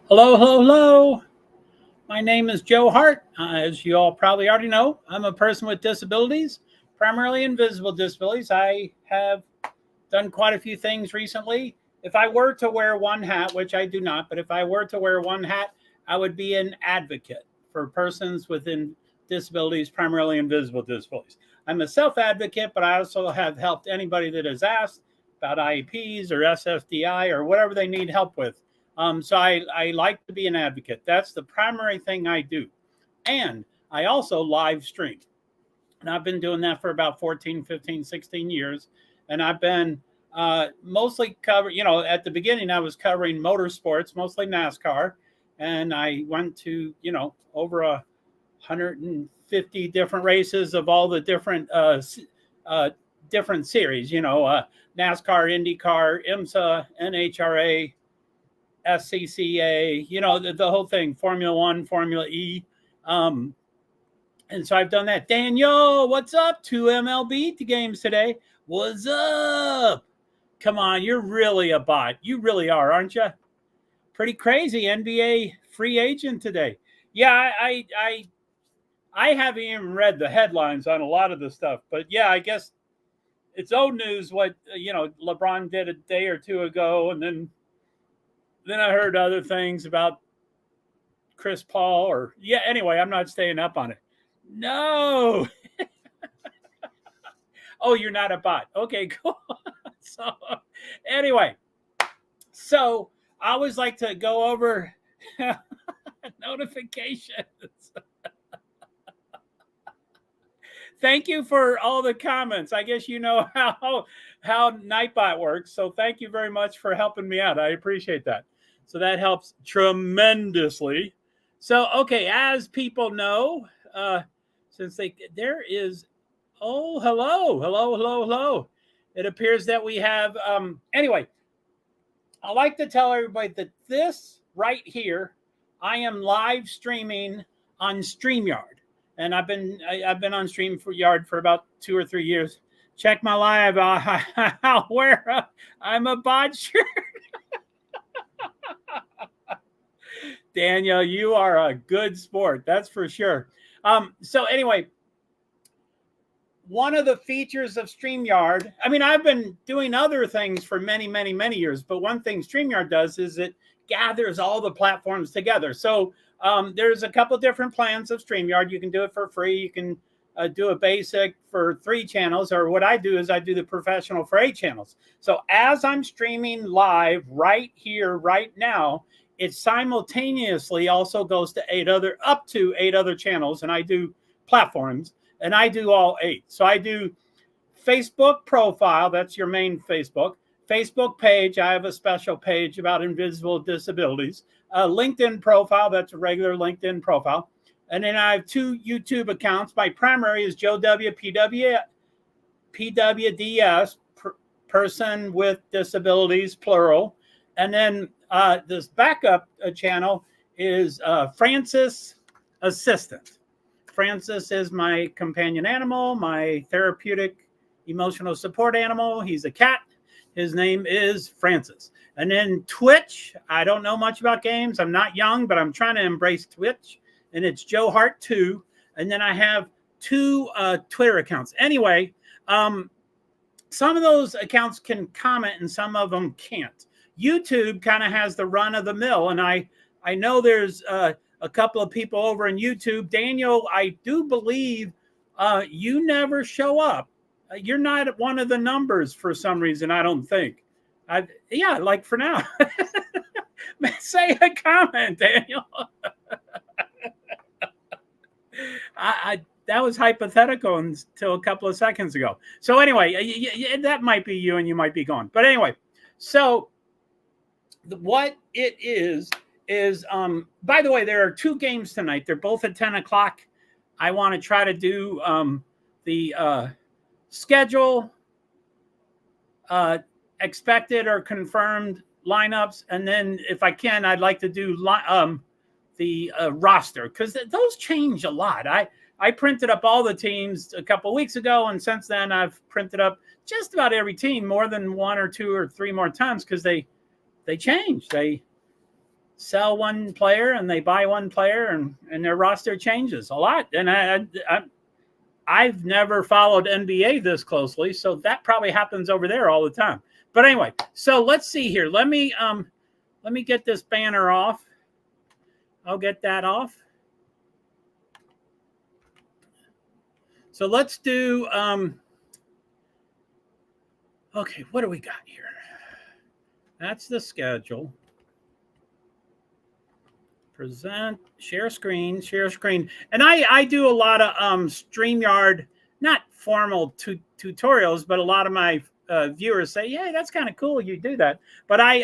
Hello, hello, hello. My name is JoeHart. As you all probably already know, I'm a person with disabilities, primarily invisible disabilities. I have done quite a few things recently. If I were to wear one hat, which I do not, but if I were to wear one hat, I would be an advocate for persons with disabilities, primarily invisible disabilities. I'm a self-advocate, but I also have helped anybody that has asked about IEPs or SFDI or whatever they need help with. So I like to be an advocate. That's the primary thing I do. And I also live stream. And I've been doing that for about 14, 15, 16 years. And I've been mostly covered, at the beginning, I was covering motorsports, mostly NASCAR. And I went to, over 150 different races of all the different different series, NASCAR, IndyCar, IMSA, NHRA, SCCA, the whole thing, Formula One, Formula E. And so I've done that. Daniel, what's up? 2MLB games today. What's up? Come on, you're really a bot. You really are, aren't you? Pretty crazy. NBA free agent today. Yeah, I haven't even read the headlines on a lot of the stuff, but yeah, I guess it's old news what LeBron did a day or two ago, and then I heard other things about Chris Paul anyway, I'm not staying up on it. No. Oh, you're not a bot. Okay, cool. So anyway, so I always like to go over notifications. Thank you for all the comments. I guess you know how Nightbot works. So thank you very much for helping me out. I appreciate that. So that helps tremendously. So, okay, as people know, there is, hello. It appears that we have, anyway, I like to tell everybody that this right here, I am live streaming on StreamYard. And I've been on StreamYard for about 2 or 3 years. Check my live. I'll wear I'm a bot shirt. Daniel, you are a good sport. That's for sure. So anyway, one of the features of StreamYard, I mean, I've been doing other things for many, many, many years, but one thing StreamYard does is it gathers all the platforms together. So there's a couple different plans of StreamYard. You can do it for free. You can do a basic for 3 channels, or what I do is I do the professional for 8 channels. So as I'm streaming live right here, right now, it simultaneously also goes to up to 8 other channels, and I do platforms, and I do all 8. So I do Facebook profile, that's your main Facebook page. I have a special page about invisible disabilities. LinkedIn profile, that's a regular LinkedIn profile. And then I have 2 YouTube accounts. My primary is PwD's, person with disabilities, plural. And then this backup channel is Francis Assistant. Francis is my companion animal, my therapeutic emotional support animal. He's a cat. His name is Francis. And then Twitch, I don't know much about games. I'm not young, but I'm trying to embrace Twitch. And it's JoeHart 2. And then I have 2 Twitter accounts. Anyway, some of those accounts can comment and some of them can't. YouTube kind of has the run of the mill. And I know there's a couple of people over in YouTube. Daniel, I do believe you never show up. You're not one of the numbers for some reason, I don't think. Yeah, like for now. Say a comment, Daniel. That was hypothetical until a couple of seconds ago. So anyway, that might be you and you might be gone. But anyway, so what it is, by the way, there are 2 games tonight. They're both at 10 o'clock. I want to try to do the schedule, expected or confirmed lineups. And then if I can, I'd like to do the roster, because those change a lot. I printed up all the teams a couple of weeks ago, and since then I've printed up just about every team more than 1 or 2 or 3 more times, because they they change. They sell one player and they buy one player, and their roster changes a lot. And I've never followed NBA this closely, so that probably happens over there all the time. But anyway, so let's see here. Let me get this banner off. I'll get that off. So let's do, okay, what do we got here? That's the schedule. Present, share screen. And I do a lot of StreamYard, not formal tutorials, but a lot of my viewers say, yeah, that's kind of cool you do that. But by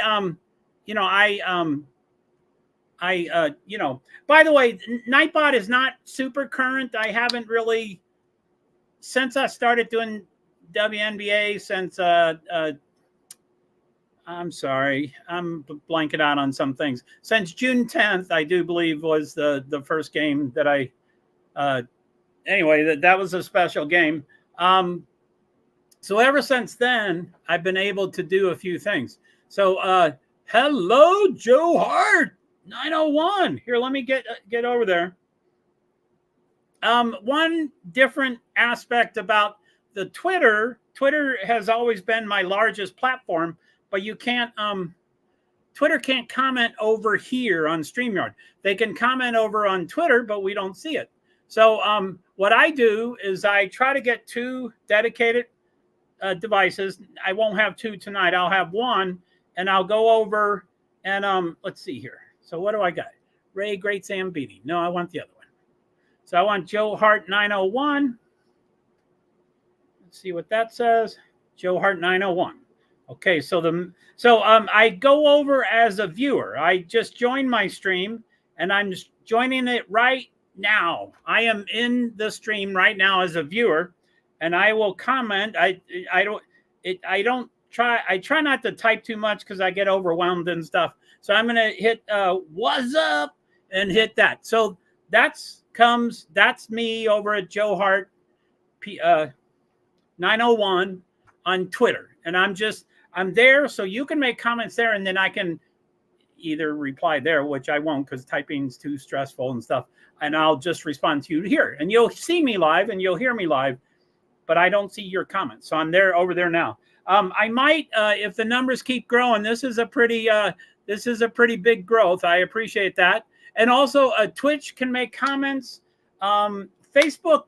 the way, Nightbot is not super current. I haven't really, since I started doing WNBA, since I'm sorry, I'm blanking out on some things. Since June 10th, I do believe was the first game that I, anyway, that was a special game. So ever since then, I've been able to do a few things. So hello, JoeHart 901. Here, let me get over there. One different aspect about the Twitter has always been my largest platform, but you can't, Twitter can't comment over here on StreamYard. They can comment over on Twitter, but we don't see it. So what I do is I try to get 2 dedicated devices. I won't have 2 tonight. I'll have 1, and I'll go over and let's see here. So what do I got? Ray Great Zambini. No, I want the other one. So I want JoeHart 901. Let's see what that says. JoeHart 901. Okay, so I go over as a viewer. I just joined my stream, and I'm just joining it right now. I am in the stream right now as a viewer, and I will comment. I try not to type too much because I get overwhelmed and stuff. So I'm gonna hit what's up and hit that. So that's me over at JoeHart 901 on Twitter, and I'm there, so you can make comments there, and then I can either reply there, which I won't because typing's too stressful and stuff, and I'll just respond to you here. And you'll see me live and you'll hear me live, but I don't see your comments. So I'm over there now. I might, if the numbers keep growing, this is a pretty big growth. I appreciate that. And also Twitch can make comments. Facebook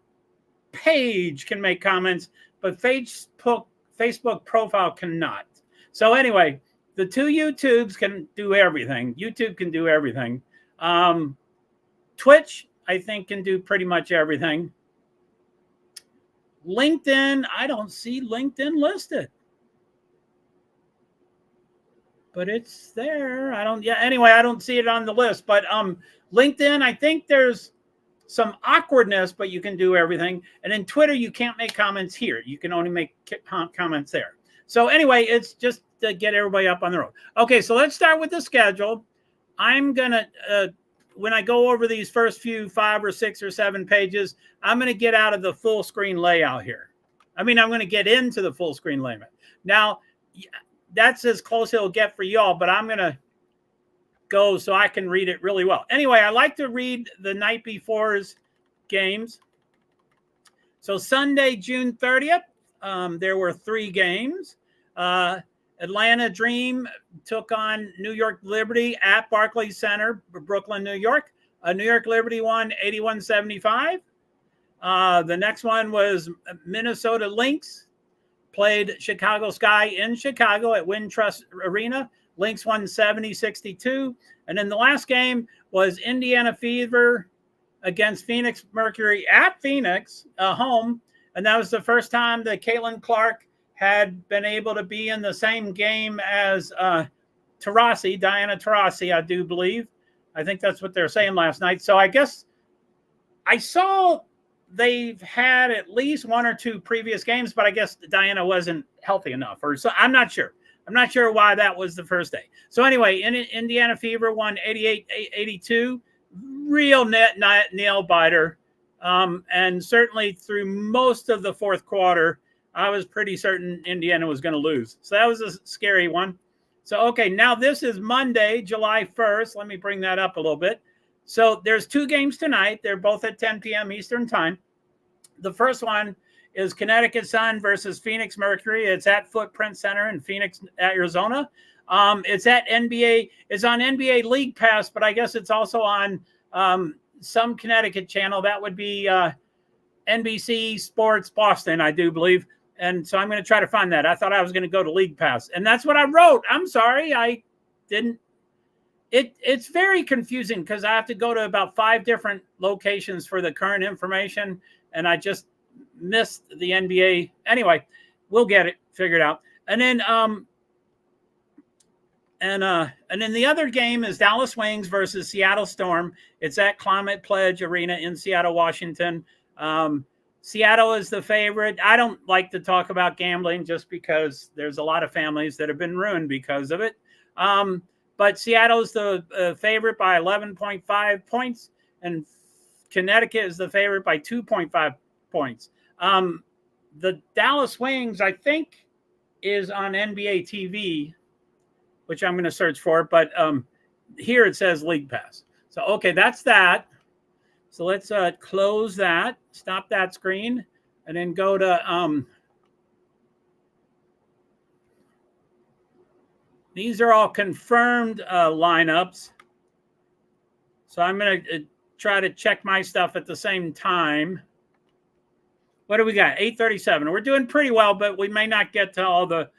page can make comments, but Facebook profile cannot. So anyway, the 2 YouTubes can do everything. YouTube can do everything. Twitch, I think, can do pretty much everything. LinkedIn, I don't see LinkedIn listed. But it's there. Anyway, I don't see it on the list. But LinkedIn, I think there's some awkwardness, but you can do everything. And in Twitter, you can't make comments here. You can only make comments there. So anyway, it's just to get everybody up on the road. Okay, so let's start with the schedule. I'm going to, when I go over these first few 5 or 6 or 7 pages, I'm going to get out of the full screen layout here. I'm going to get into the full screen layout. Now, that's as close as it'll get for y'all, but I'm going to go so I can read it really well. Anyway, I like to read the night before's games. So Sunday, June 30th, there were 3 games. Atlanta Dream took on New York Liberty at Barclays Center, Brooklyn, New York. New York Liberty won 81-75. The next one was Minnesota Lynx played Chicago Sky in Chicago at Wintrust Arena. Lynx won 70-62. And then the last game was Indiana Fever against Phoenix Mercury at Phoenix, home. And that was the first time that Caitlin Clark had been able to be in the same game as Diana Taurasi, I do believe. I think that's what they're saying last night. So I guess I saw they've had at least 1 or 2 previous games, but I guess Diana wasn't healthy enough. Or so I'm not sure. I'm not sure why that was the first day. So anyway, Indiana Fever won 88-82. Real nail biter. And certainly through most of the fourth quarter, I was pretty certain Indiana was going to lose. So that was a scary one. So, okay, now this is Monday, July 1st. Let me bring that up a little bit. So there's 2 games tonight. They're both at 10 p.m. Eastern time. The first one is Connecticut Sun versus Phoenix Mercury. It's at Footprint Center in Phoenix, Arizona. It's at NBA. It's on NBA League Pass, but I guess it's also on some Connecticut channel. That would be NBC Sports Boston, I do believe. And so I'm going to try to find that. I thought I was going to go to League Pass. And that's what I wrote. I'm sorry. I didn't. It's very confusing because I have to go to about 5 different locations for the current information. And I just missed the NBA. Anyway, we'll get it figured out. And then and then the other game is Dallas Wings versus Seattle Storm. It's at Climate Pledge Arena in Seattle, Washington. Seattle is the favorite. I don't like to talk about gambling just because there's a lot of families that have been ruined because of it. But Seattle is the favorite by 11.5 points, and Connecticut is the favorite by 2.5 points. The Dallas Wings, I think, is on NBA TV, which I'm going to search for. But here it says League Pass. So, okay, that's that. So let's close that, stop that screen, and then go to, these are all confirmed lineups. So I'm going to try to check my stuff at the same time. What do we got? 8:37. We're doing pretty well, but we may not get to all the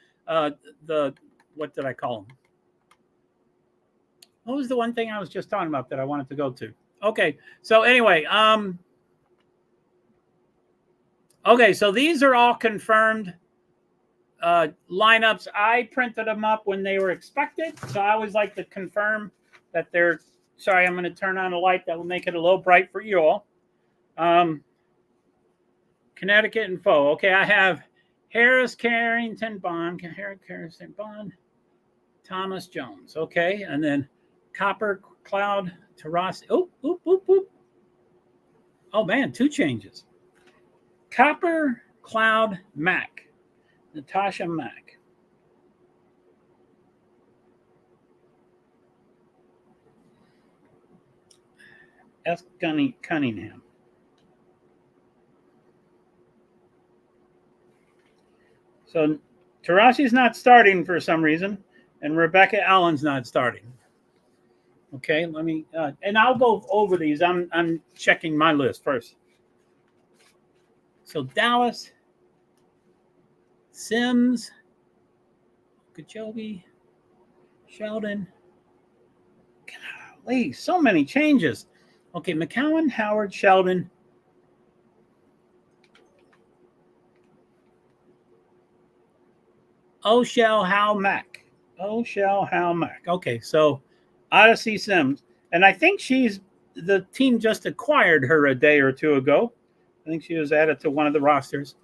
what did I call them? What was the one thing I was just talking about that I wanted to go to? Okay, so anyway, okay, so these are all confirmed lineups. I printed them up when they were expected, so I always like to confirm that they're, sorry, I'm going to turn on a light that will make it a little bright for you all. Connecticut and Pho. Okay, I have Harris, Carrington, Bond, Harrison, Bond, Thomas Jones. Okay, and then Copper, Cloud, Tarasi. Oh, man, 2 changes. Copper, Cloud, Mac. Natasha Mack. S. Cunningham. So Tarasi's not starting for some reason, and Rebecca Allen's not starting. Okay, let me, and I'll go over these. I'm checking my list first. So Dallas, Sims, Kajobi, Sheldon. Golly, so many changes. Okay, McCowan, Howard, Sheldon. O'Shell, Howe, Mack. O'Shell, Howe, Mack. Okay, so Odyssey Sims. And I think the team just acquired her a day or 2 ago. I think she was added to one of the rosters.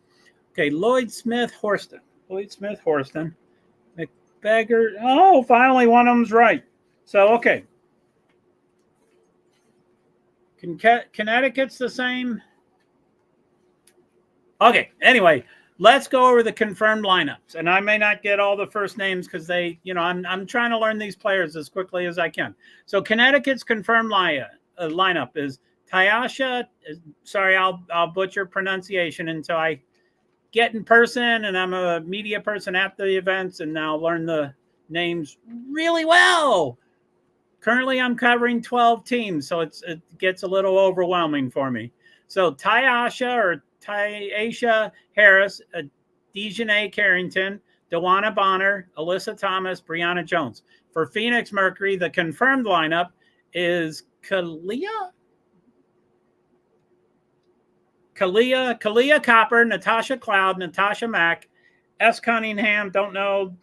Okay, Lloyd Smith, Horston. Lloyd Smith, Horston. McBeggar. Oh, finally one of them's right. So, okay. Connecticut's the same. Okay, anyway, let's go over the confirmed lineups. And I may not get all the first names because they, I'm trying to learn these players as quickly as I can. So Connecticut's confirmed lineup is Tyasha. Sorry, I'll butcher pronunciation until I get in person, and I'm a media person at the events, and now learn the names really well. Currently, I'm covering 12 teams, so it gets a little overwhelming for me. So Tyasha Harris, Dejanay Carrington, Dewana Bonner, Alyssa Thomas, Brianna Jones. For Phoenix Mercury, the confirmed lineup is Kalia Copper, Natasha Cloud, Natasha Mack, S. Cunningham, don't know,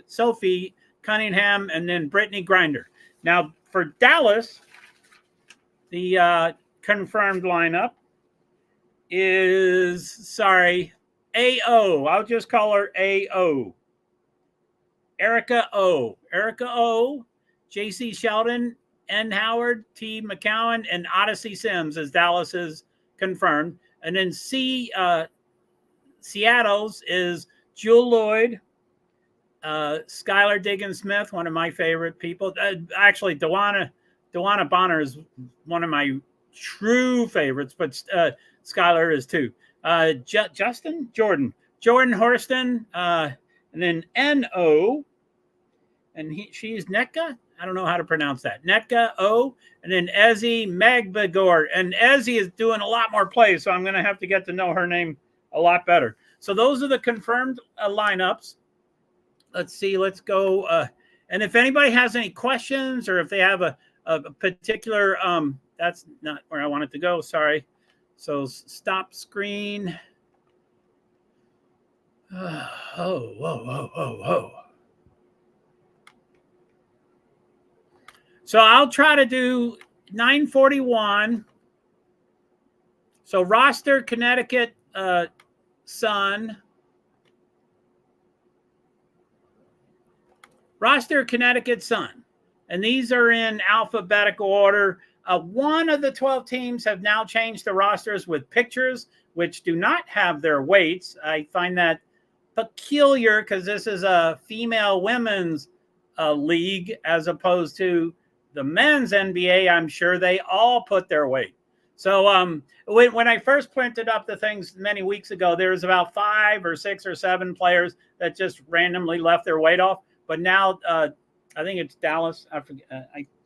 Sophie Cunningham, and then Brittany Grinder. Now, for Dallas, the confirmed lineup is, A.O. I'll just call her A.O. Erica O. J.C. Sheldon, N. Howard, T. McCowan, and Odyssey Sims as Dallas's confirmed. And then Seattle's is Jewel Lloyd, Skylar Diggins-Smith, one of my favorite people. Actually, Dewana Bonner is one of my true favorites, but Skylar is too. Jordan Horston, and then N.O., and she's Netka. I don't know how to pronounce that. Netka O, and then Ezzy Magbagor. And Ezzy is doing a lot more plays, so I'm going to have to get to know her name a lot better. So those are the confirmed lineups. Let's see. Let's go. And if anybody has any questions, or if they have a particular, that's not where I want it to go. Sorry. So stop screen. Whoa. So I'll try to do 941. So roster Connecticut Sun. Roster Connecticut Sun. And these are in alphabetical order. One of the 12 teams have now changed the rosters with pictures, which do not have their weights. I find that peculiar because this is a female women's league as opposed to the men's NBA. I'm sure they all put their weight. So when I first printed up the things many weeks ago, there was about 5 or 6 or 7 players that just randomly left their weight off. But now I think it's Dallas. I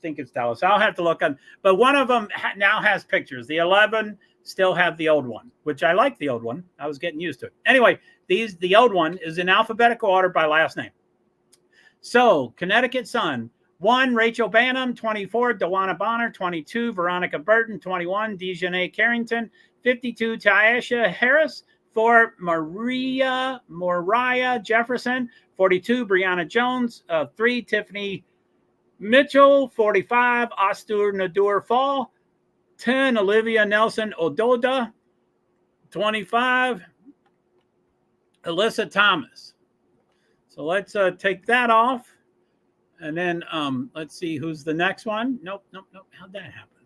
think it's Dallas. I'll have to look on. But one of them now has pictures. The 11 still have the old one, which I like the old one. I was getting used to it. Anyway, the old one is in alphabetical order by last name. So Connecticut Sun. 1, Rachel Banham. 24, Dewana Bonner. 22, Veronica Burton. 21, Dejanay Carrington. 52, Tyesha Harris. 4, Mariah Jefferson. 42, Brianna Jones. 3, Tiffany Mitchell. 45, Astur Nadur Fall. 10, Olivia Nelson Ododa. 25, Alyssa Thomas. So let's take that off. And then let's see who's the next one. Nope. How'd that happen?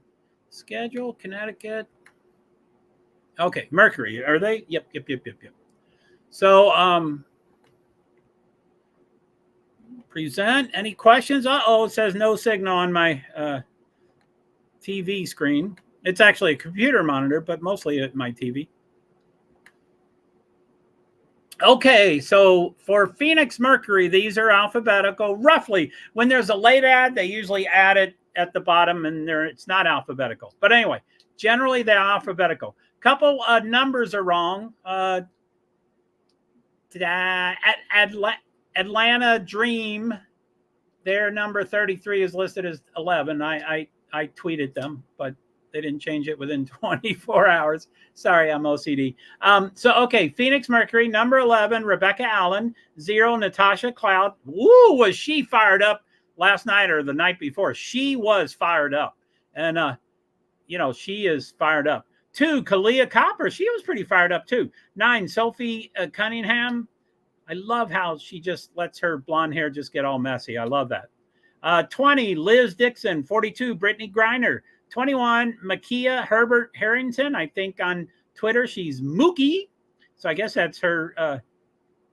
Schedule, Connecticut. Okay, Mercury. Are they? Yep. So present. Any questions? It says no signal on my TV screen. It's actually a computer monitor, but mostly at my TV. Okay, so for Phoenix Mercury, these are alphabetical. Roughly, when there's a late ad, they usually add it at the bottom, and it's not alphabetical. But anyway, generally they're alphabetical. Couple numbers are wrong. Atlanta Dream, their number 33 is listed as 11. I tweeted them, but they didn't change it within 24 hours. Sorry, I'm OCD. Okay, Phoenix Mercury, number 11, Rebecca Allen. 0, Natasha Cloud. Woo, was she fired up last night or the night before? She was fired up. And, she is fired up. 2, Kalia Copper. She was pretty fired up, too. 9, Sophie Cunningham. I love how she just lets her blonde hair just get all messy. I love that. 20, Liz Dixon. 42, Brittany Griner. 21, Makia Herbert Harrington. I think on Twitter she's Mookie. So I guess that's her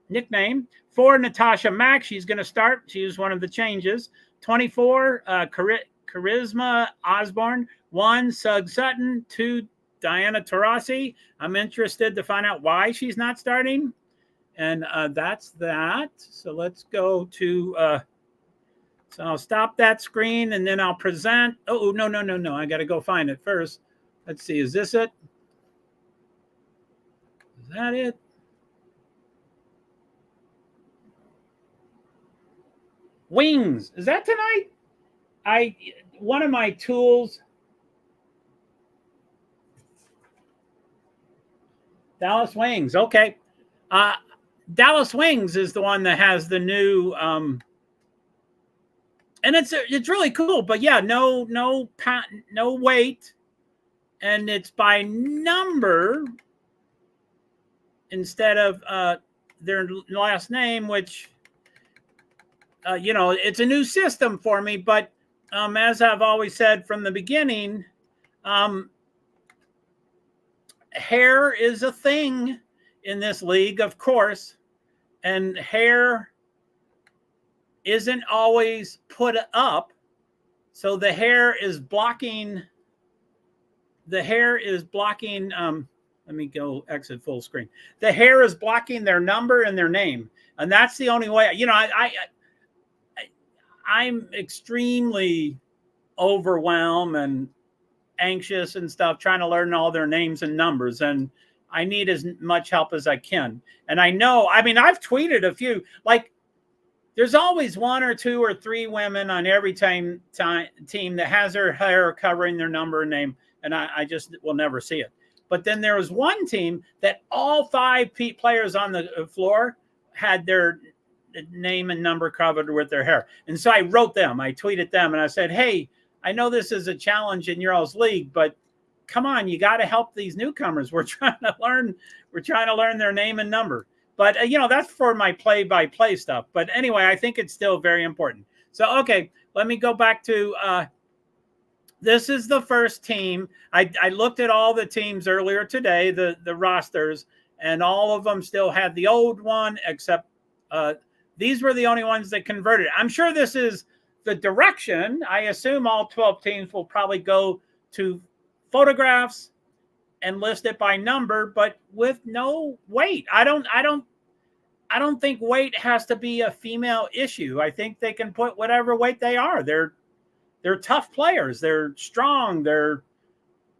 nickname. 4, Natasha Mack. She's going to start. She was one of the changes. 24, Charisma Osborne. 1, Sug Sutton. 2, Diana Taurasi. I'm interested to find out why she's not starting. And that's that. So let's go to... So I'll stop that screen and then I'll present. Oh, no. I got to go find it first. Let's see. Is this it? Is that it? Wings. Is that tonight? One of my tools. Dallas Wings. Okay. Dallas Wings is the one that has the new... And it's really cool, but yeah, no weight, and it's by number instead of their last name, which it's a new system for me. But as I've always said from the beginning, hair is a thing in this league, of course, and hair isn't always put up. So the hair is blocking. Let me go exit full screen. The hair is blocking their number and their name. And that's the only way, I'm extremely overwhelmed and anxious and stuff, trying to learn all their names and numbers. And I need as much help as I can. And I know, I've tweeted a few, like there's always 1 or 2 or 3 women on every team that has their hair covering their number and name. And I just will never see it. But then there was one team that all 5 players on the floor had their name and number covered with their hair. And so I wrote them, I tweeted them, and I said, hey, I know this is a challenge in your all's league, but come on, you got to help these newcomers. We're trying to learn their name and number. But, that's for my play-by-play stuff. But anyway, I think it's still very important. So, okay, let me go back to this is the first team. I looked at all the teams earlier today, the rosters, and all of them still had the old one, except these were the only ones that converted. I'm sure this is the direction. I assume all 12 teams will probably go to photographs and list it by number, but with no weight. I don't think weight has to be a female issue. I think they can put whatever weight they are. They're tough players. They're strong. They're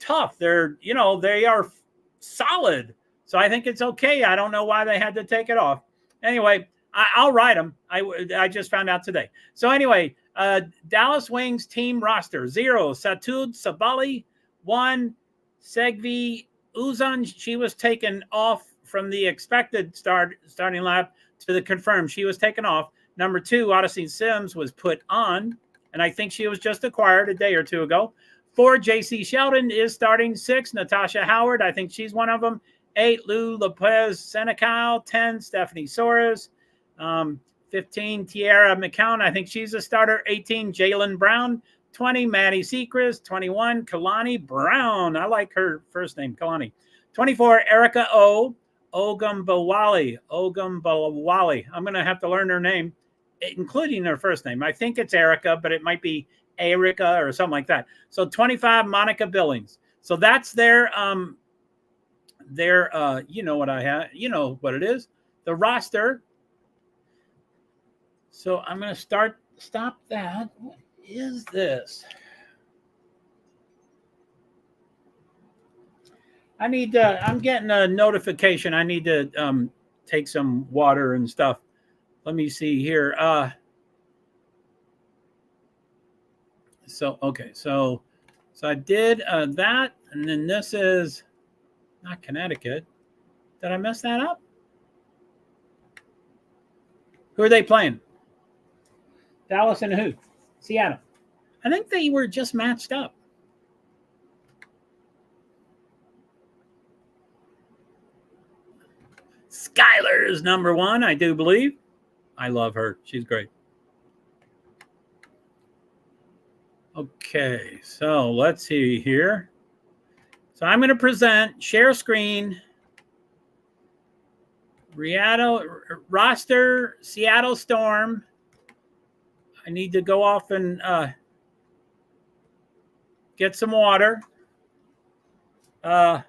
tough. They are solid. So I think it's okay. I don't know why they had to take it off. Anyway, I'll write them. I just found out today. So anyway, Dallas Wings team roster: 0, Satud Sabali; 1, Segvi Uzan. She was taken off from the expected starting lineup to the confirmed. She was taken off. Number 2, Odyssey Sims was put on, and I think she was just acquired a day or 2 ago. 4, JC Sheldon is starting. 6, Natasha Howard. I think she's one of them. 8, Lou Lopez Senecal. 10, Stephanie Soares. 15, Tiara McCown. I think she's a starter. 18, Jalen Brown. 20, Maddie Sechrist. 21, Kalani Brown. I like her first name, Kalani. 24, Erica Ogumbawale. I'm going to have to learn her name, including her first name. I think it's Erica, but it might be Erica or something like that. So 25, Monica Billings. So that's their you know what I have, you know what it is, the roster. So I'm going to stop that. What is this? I'm getting a notification. I need to take some water and stuff. Let me see here. So I did that. And then this is not Connecticut. Did I mess that up? Who are they playing? Dallas and who? Seattle. I think they were just matched up. Skylar is number 1, I do believe. I love her. She's great. Okay, so let's see here. So I'm going to present, share screen, roster, Seattle Storm. I need to go off and get some water. Skylar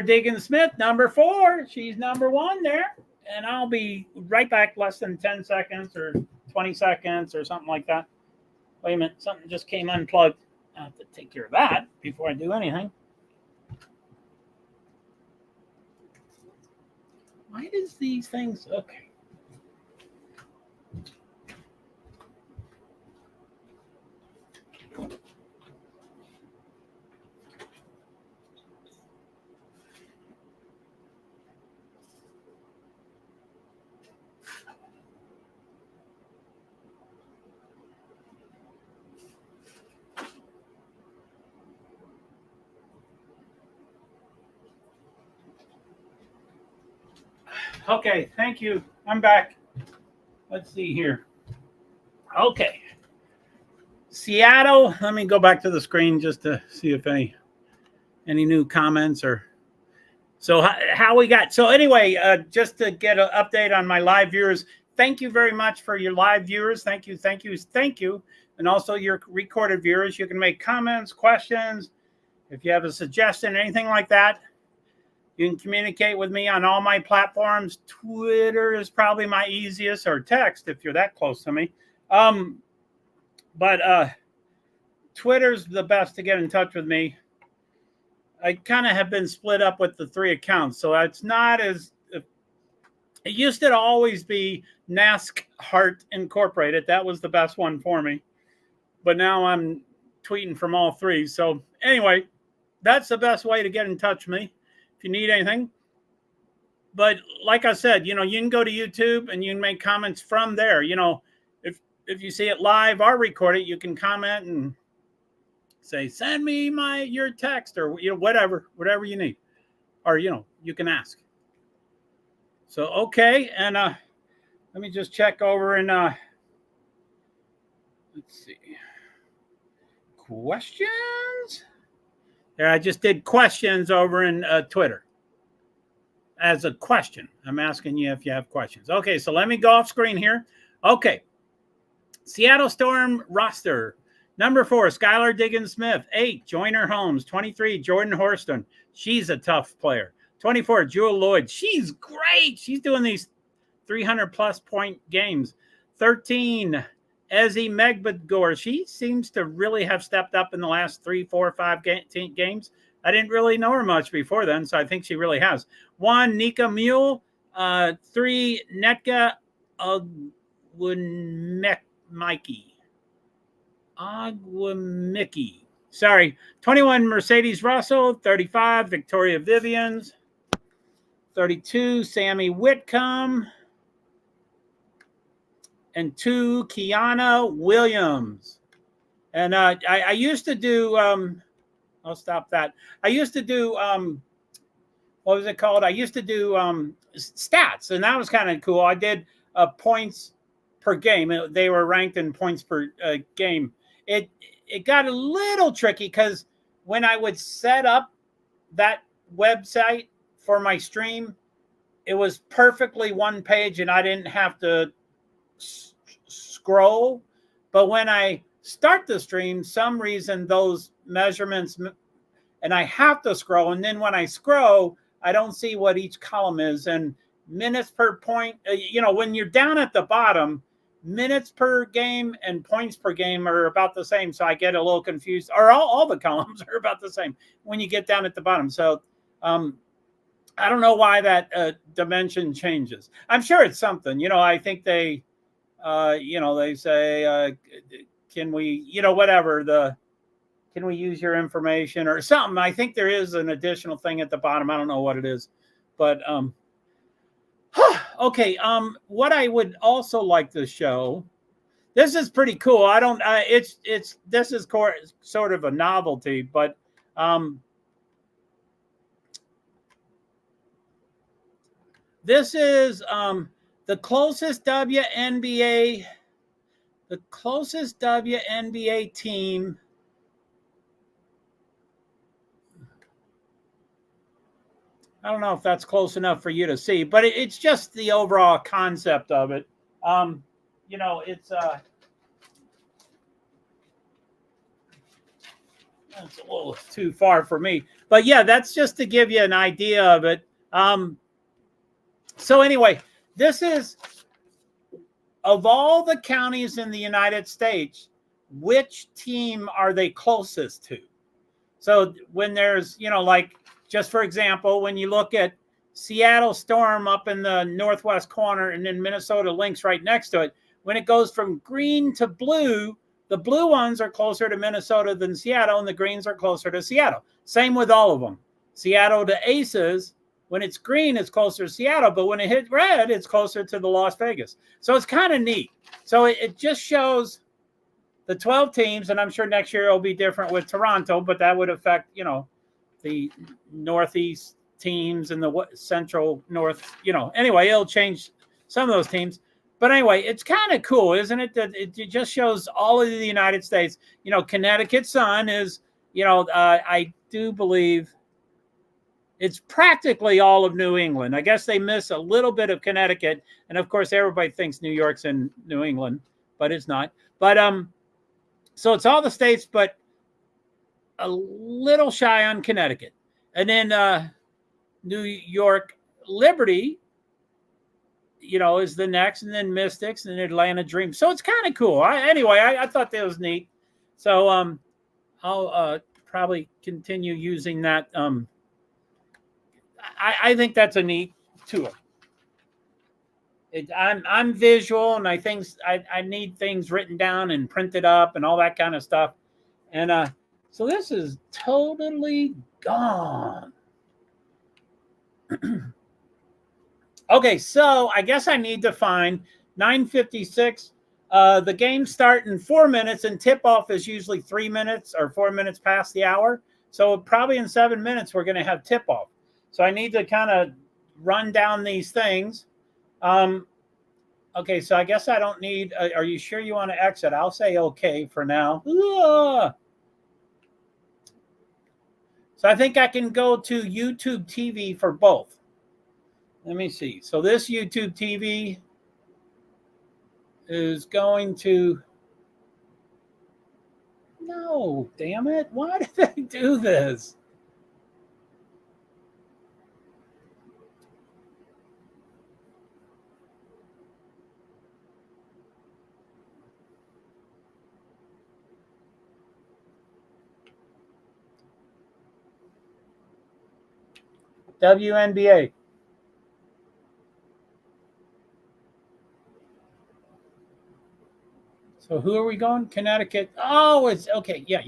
Diggins-Smith, number 4. She's number 1 there. And I'll be right back, less than 10 seconds or 20 seconds or something like that. Wait a minute, something just came unplugged. I have to take care of that before I do anything. Why does these things, okay. Okay, thank you. I'm back. Let's see here. Okay. Seattle. Let me go back to the screen just to see if any new comments or so how we got. So anyway, just to get an update on my live viewers, thank you very much for your live viewers. Thank you, thank you, thank you. And also your recorded viewers. You can make comments, questions. If you have a suggestion, anything like that, you can communicate with me on all my platforms. Twitter is probably my easiest, or text if you're that close to me. But Twitter's the best to get in touch with me. I kind of have been split up with the 3 accounts, so it's not as... It used to always be JoeHart Incorporated. That was the best one for me. But now I'm tweeting from all 3. So anyway, that's the best way to get in touch with me if you need anything. But like I said, you can go to YouTube and you can make comments from there. If you see it live or record it, you can comment and say, send me your text, or whatever you need, or you can ask. So okay, and let me just check over and let's see, questions. Yeah, I just did questions over in Twitter as a question. I'm asking you if you have questions. Okay, so let me go off screen here. Okay, Seattle Storm roster. Number 4, Skylar Diggins-Smith. 8, Joyner Holmes. 23, Jordan Horston. She's a tough player. 24, Jewel Lloyd. She's great. She's doing these 300-plus point games. 13, Ezzy Megbagor. She seems to really have stepped up in the last 3, 4, 5 games. I didn't really know her much before then, so I think she really has. 1, Nika Mule. 3, Netka Agwamiki. Sorry. 21, Mercedes Russell. 35, Victoria Vivians. 32, Sammy Whitcomb. And 2, Kiana Williams. And I used to do, I'll stop that. I used to do, what was it called? I used to do stats, and that was kind of cool. I did points per game. They were ranked in points per game. It got a little tricky because when I would set up that website for my stream, it was perfectly one page and I didn't have to scroll. But when I start the stream, some reason those measurements, and I have to scroll. And then when I scroll, I don't see what each column is. And minutes per point, when you're down at the bottom, minutes per game and points per game are about the same. So I get a little confused, or all the columns are about the same when you get down at the bottom. So I don't know why that dimension changes. I'm sure it's something, I think they, they say, can we, whatever, can we use your information or something? I think there is an additional thing at the bottom. I don't know what it is, but okay. What I would also like to show, this is pretty cool. I don't, this is sort of a novelty, but this is the closest WNBA team. I don't know if that's close enough for you to see, but it's just the overall concept of it. It's that's a little too far for me, but yeah, that's just to give you an idea of it. So anyway, this is, of all the counties in the United States, which team are they closest to? So when there's, like, just for example, when you look at Seattle Storm up in the northwest corner and then Minnesota Lynx right next to it, when it goes from green to blue, the blue ones are closer to Minnesota than Seattle, and the greens are closer to Seattle. Same with all of them. Seattle to Aces, when it's green, it's closer to Seattle, but when it hits red, it's closer to the Las Vegas. So it's kind of neat. So it just shows the 12 teams, and I'm sure next year it'll be different with Toronto, but that would affect, the Northeast teams and the Central North, Anyway, it'll change some of those teams. But anyway, it's kind of cool, isn't it? That it just shows all of the United States. Connecticut Sun is, I do believe It's practically all of New England. I guess they miss a little bit of Connecticut, and of course, everybody thinks New York's in New England, but it's not. But so it's all the states, but a little shy on Connecticut, and then New York Liberty, is the next, and then Mystics and Atlanta Dream. So it's kind of cool. I thought that was neat. So I'll probably continue using that. I think that's a neat tool. I'm visual, and I need things written down and printed up and all that kind of stuff. And so this is totally gone. Okay, so I guess I need to find 9:56. The games start in 4 minutes, and tip-off is usually 3 minutes or 4 minutes past the hour. So probably in 7 minutes, we're going to have tip-off. So I need to kind of run down these things. Okay, so I guess I don't need, are you sure you want to exit? I'll say okay for now. So I think I can go to YouTube TV for both. Let me see. So this YouTube TV is going to, no, damn it. Why did they do this? WNBA. So who are we going? Connecticut. Oh, it's okay. Yeah.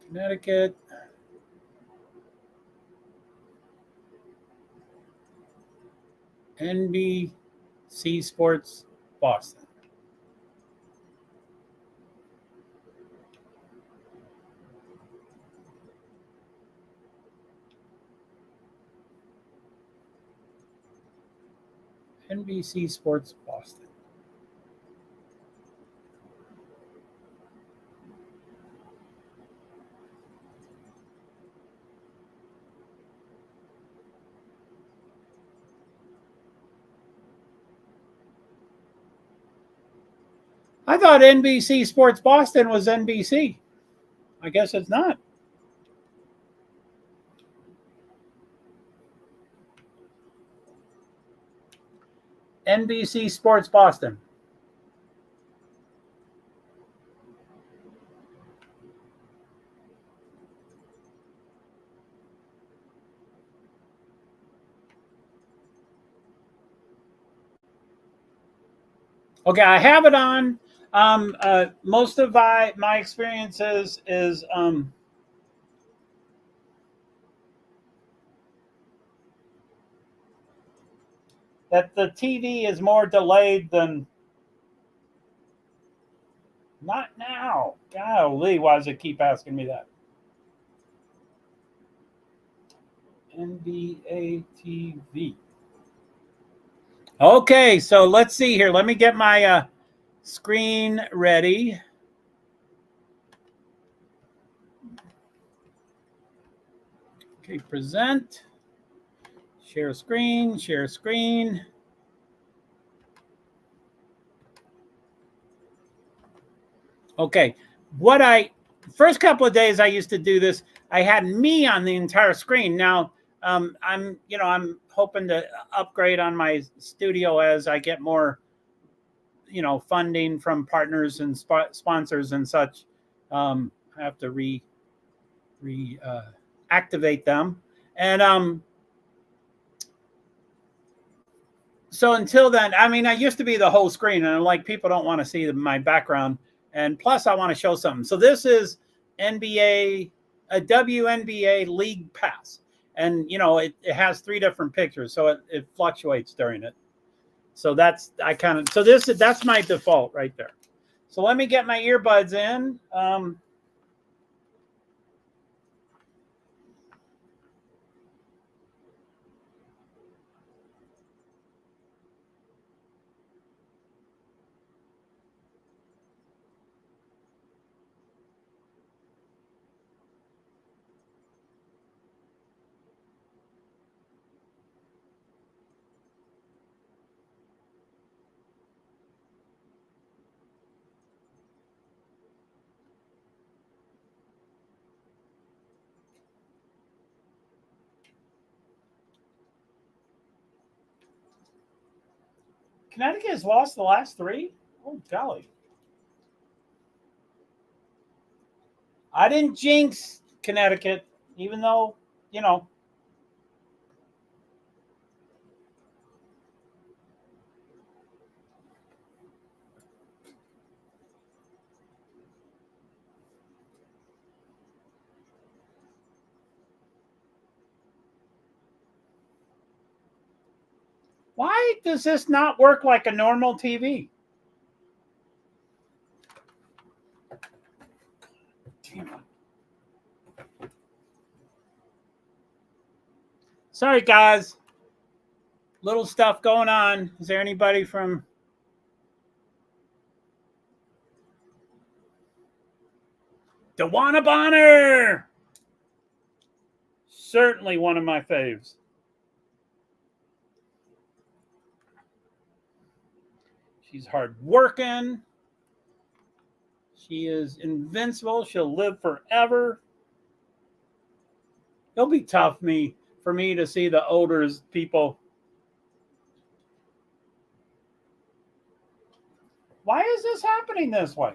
Connecticut. NBC Sports Boston. NBC Sports Boston. I thought NBC Sports Boston was NBC. I guess it's not. NBC Sports Boston. Okay, I have it on. Most of my experiences is that the TV is more delayed than. Not now. Golly, why does it keep asking me that? NBA TV. Okay, so let's see here. Let me get my screen ready. Okay, present. Share screen, share screen. Okay, first couple of days I used to do this. I had me on the entire screen. Now I'm hoping to upgrade on my studio as I get more, funding from partners and sponsors and such. I have to activate them, and so until then, I used to be the whole screen, and like people don't want to see my background. And plus, I want to show something. So this is NBA, a WNBA League Pass. And, it has 3 different pictures. So it fluctuates during it. So that's my default right there. So let me get my earbuds in. Connecticut has lost the last 3? Oh, golly. I didn't jinx Connecticut, even though, you know. Why does this not work like a normal TV? Damn it. Sorry, guys. Little stuff going on. Is there anybody from DeWanna Bonner? Certainly one of my faves. She's hard working. She is invincible. She'll live forever. It'll be tough for me to see the older people. Why is this happening this way?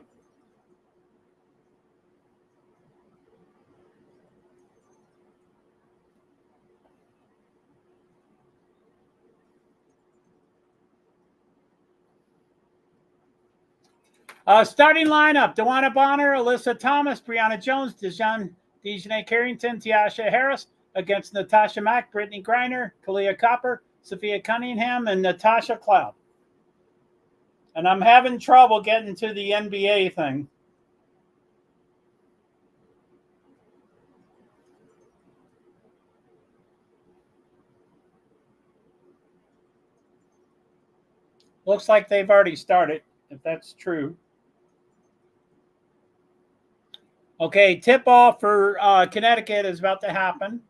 Starting lineup: DeWanna Bonner, Alyssa Thomas, Brianna Jones, Dejanay Carrington, Tiasha Harris against Natasha Mack, Brittany Griner, Kalia Copper, Sophia Cunningham, and Natasha Cloud. And I'm having trouble getting to the NBA thing. Looks like they've already started, if that's true. Okay, tip-off for Connecticut is about to happen.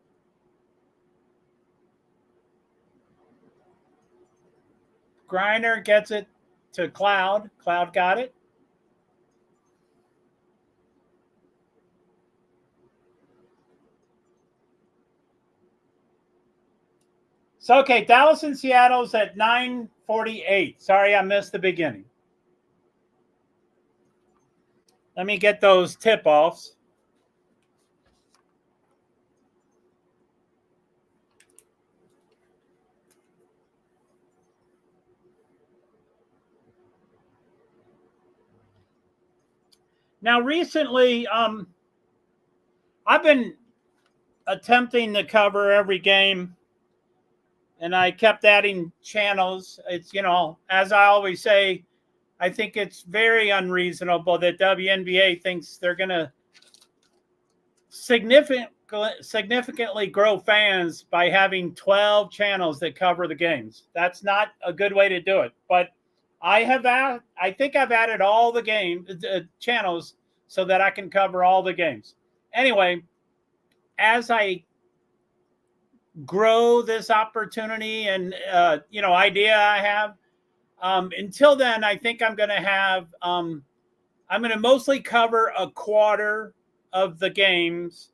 Griner gets it to Cloud. Cloud got it. So, okay, Dallas and Seattle's at 9:48. Sorry, I missed the beginning. Let me get those tip-offs. Now, recently, I've been attempting to cover every game, and I kept adding channels. It's, as I always say, I think it's very unreasonable that WNBA thinks they're going to significantly grow fans by having 12 channels that cover the games. That's not a good way to do it. But I think I've added all the channels so that I can cover all the games. Anyway, as I grow this opportunity and idea I have, until then, I think I'm going to have I'm going to mostly cover a quarter of the games,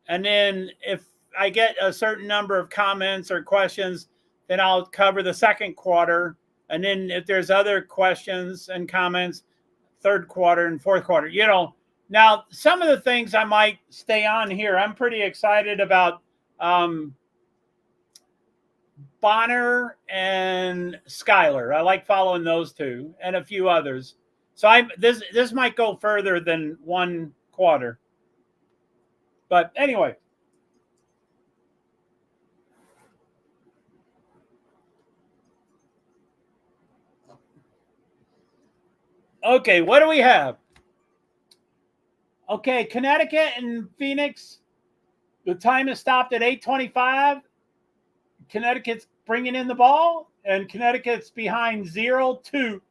and then if I get a certain number of comments or questions, then I'll cover the second quarter. And then if there's other questions and comments, third quarter and fourth quarter. Now some of the things I might stay on here. I'm pretty excited about Bonner and Skylar. I like following those two and a few others. So this might go further than one quarter. But anyway. Okay, what do we have? Okay, Connecticut and Phoenix. The time is stopped at 8:25. Connecticut's bringing in the ball, and Connecticut's behind 0-2.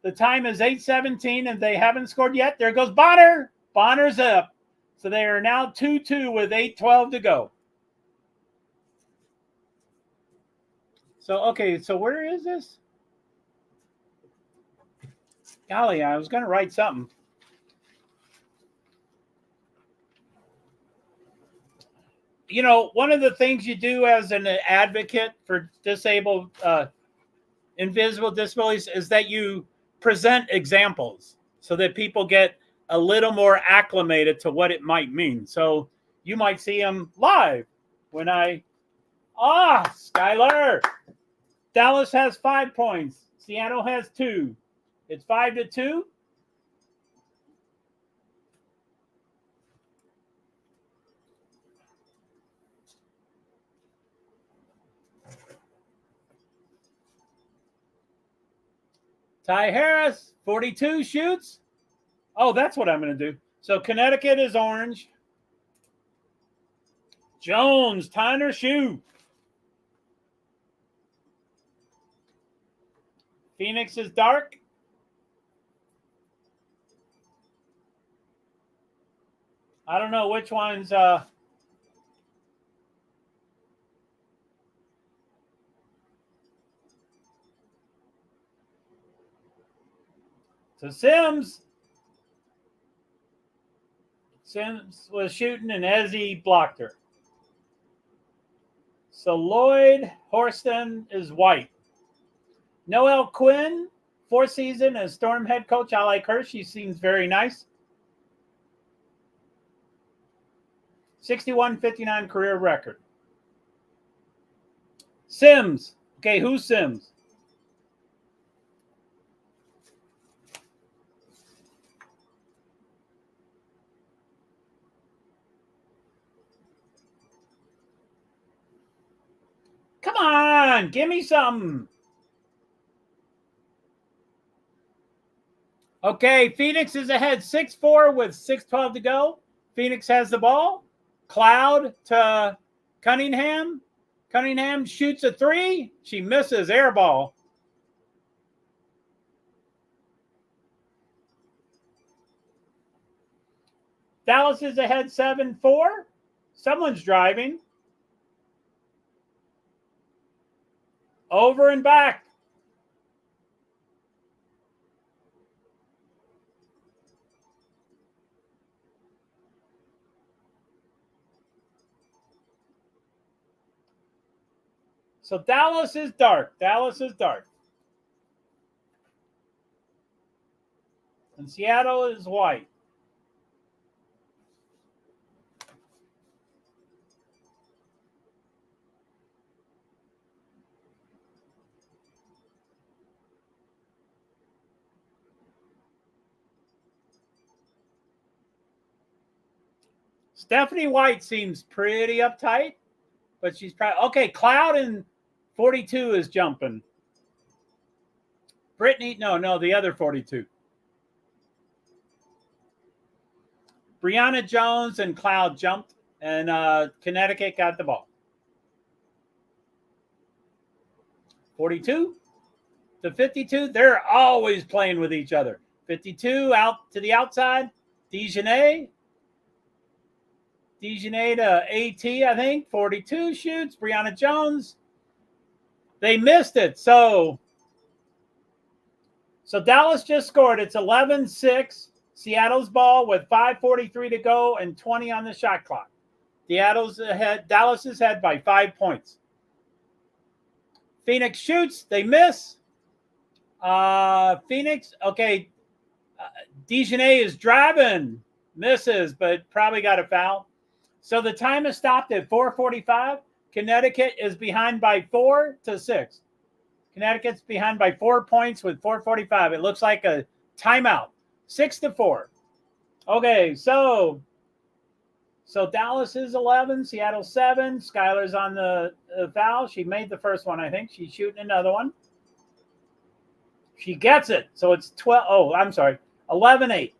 The time is 8:17, and they haven't scored yet. There goes Bonner. Bonner's up. So they are now 2-2 with 8:12 to go. So, okay, so where is this? Golly, I was going to write something. One of the things you do as an advocate for disabled invisible disabilities is that you present examples so that people get a little more acclimated to what it might mean. So you might see them live when Skylar. Dallas has 5 points. Seattle has 2. It's 5-2. Ty Harris, 42 shoots. Oh, that's what I'm going to do. So Connecticut is orange. Jones, Tyner shoe. Phoenix is dark. I don't know which one's so Sims was shooting and Ezzy blocked her. So Lloyd Horston is white. Noelle Quinn, 4th season as Storm head coach. I like her. She seems very nice. 61-59 career record. Sims. Okay, who's Sims? Come on, give me something. Okay, Phoenix is ahead 6-4 with 6:12 to go. Phoenix has the ball. Cloud to Cunningham. Cunningham shoots a 3. She misses, air ball. Dallas is ahead 7-4. Someone's driving. Over and back. So Dallas is dark. Dallas is dark. And Seattle is white. Stephanie White seems pretty uptight, but she's probably okay. Cloud and 42 is jumping. Brittany, no, the other 42. Brianna Jones and Cloud jumped, and Connecticut got the ball. 42 to 52. They're always playing with each other. 52 out to the outside. Dejanay to AT, I think. 42 shoots. Brianna Jones. They missed it. So Dallas just scored. It's 11-6. Seattle's ball with 5:43 to go and 20 on the shot clock. Dallas is ahead by 5 points. Phoenix shoots. They miss. Phoenix, okay. Dejanay is driving. Misses, but probably got a foul. So the time is stopped at 4:45. Connecticut is behind by 4-6. Connecticut's behind by 4 points with 4:45. It looks like a timeout. 6-4. Okay, so Dallas is 11, Seattle 7. Skylar's on the foul. She made the first one, I think. She's shooting another one. She gets it. So it's 11-8.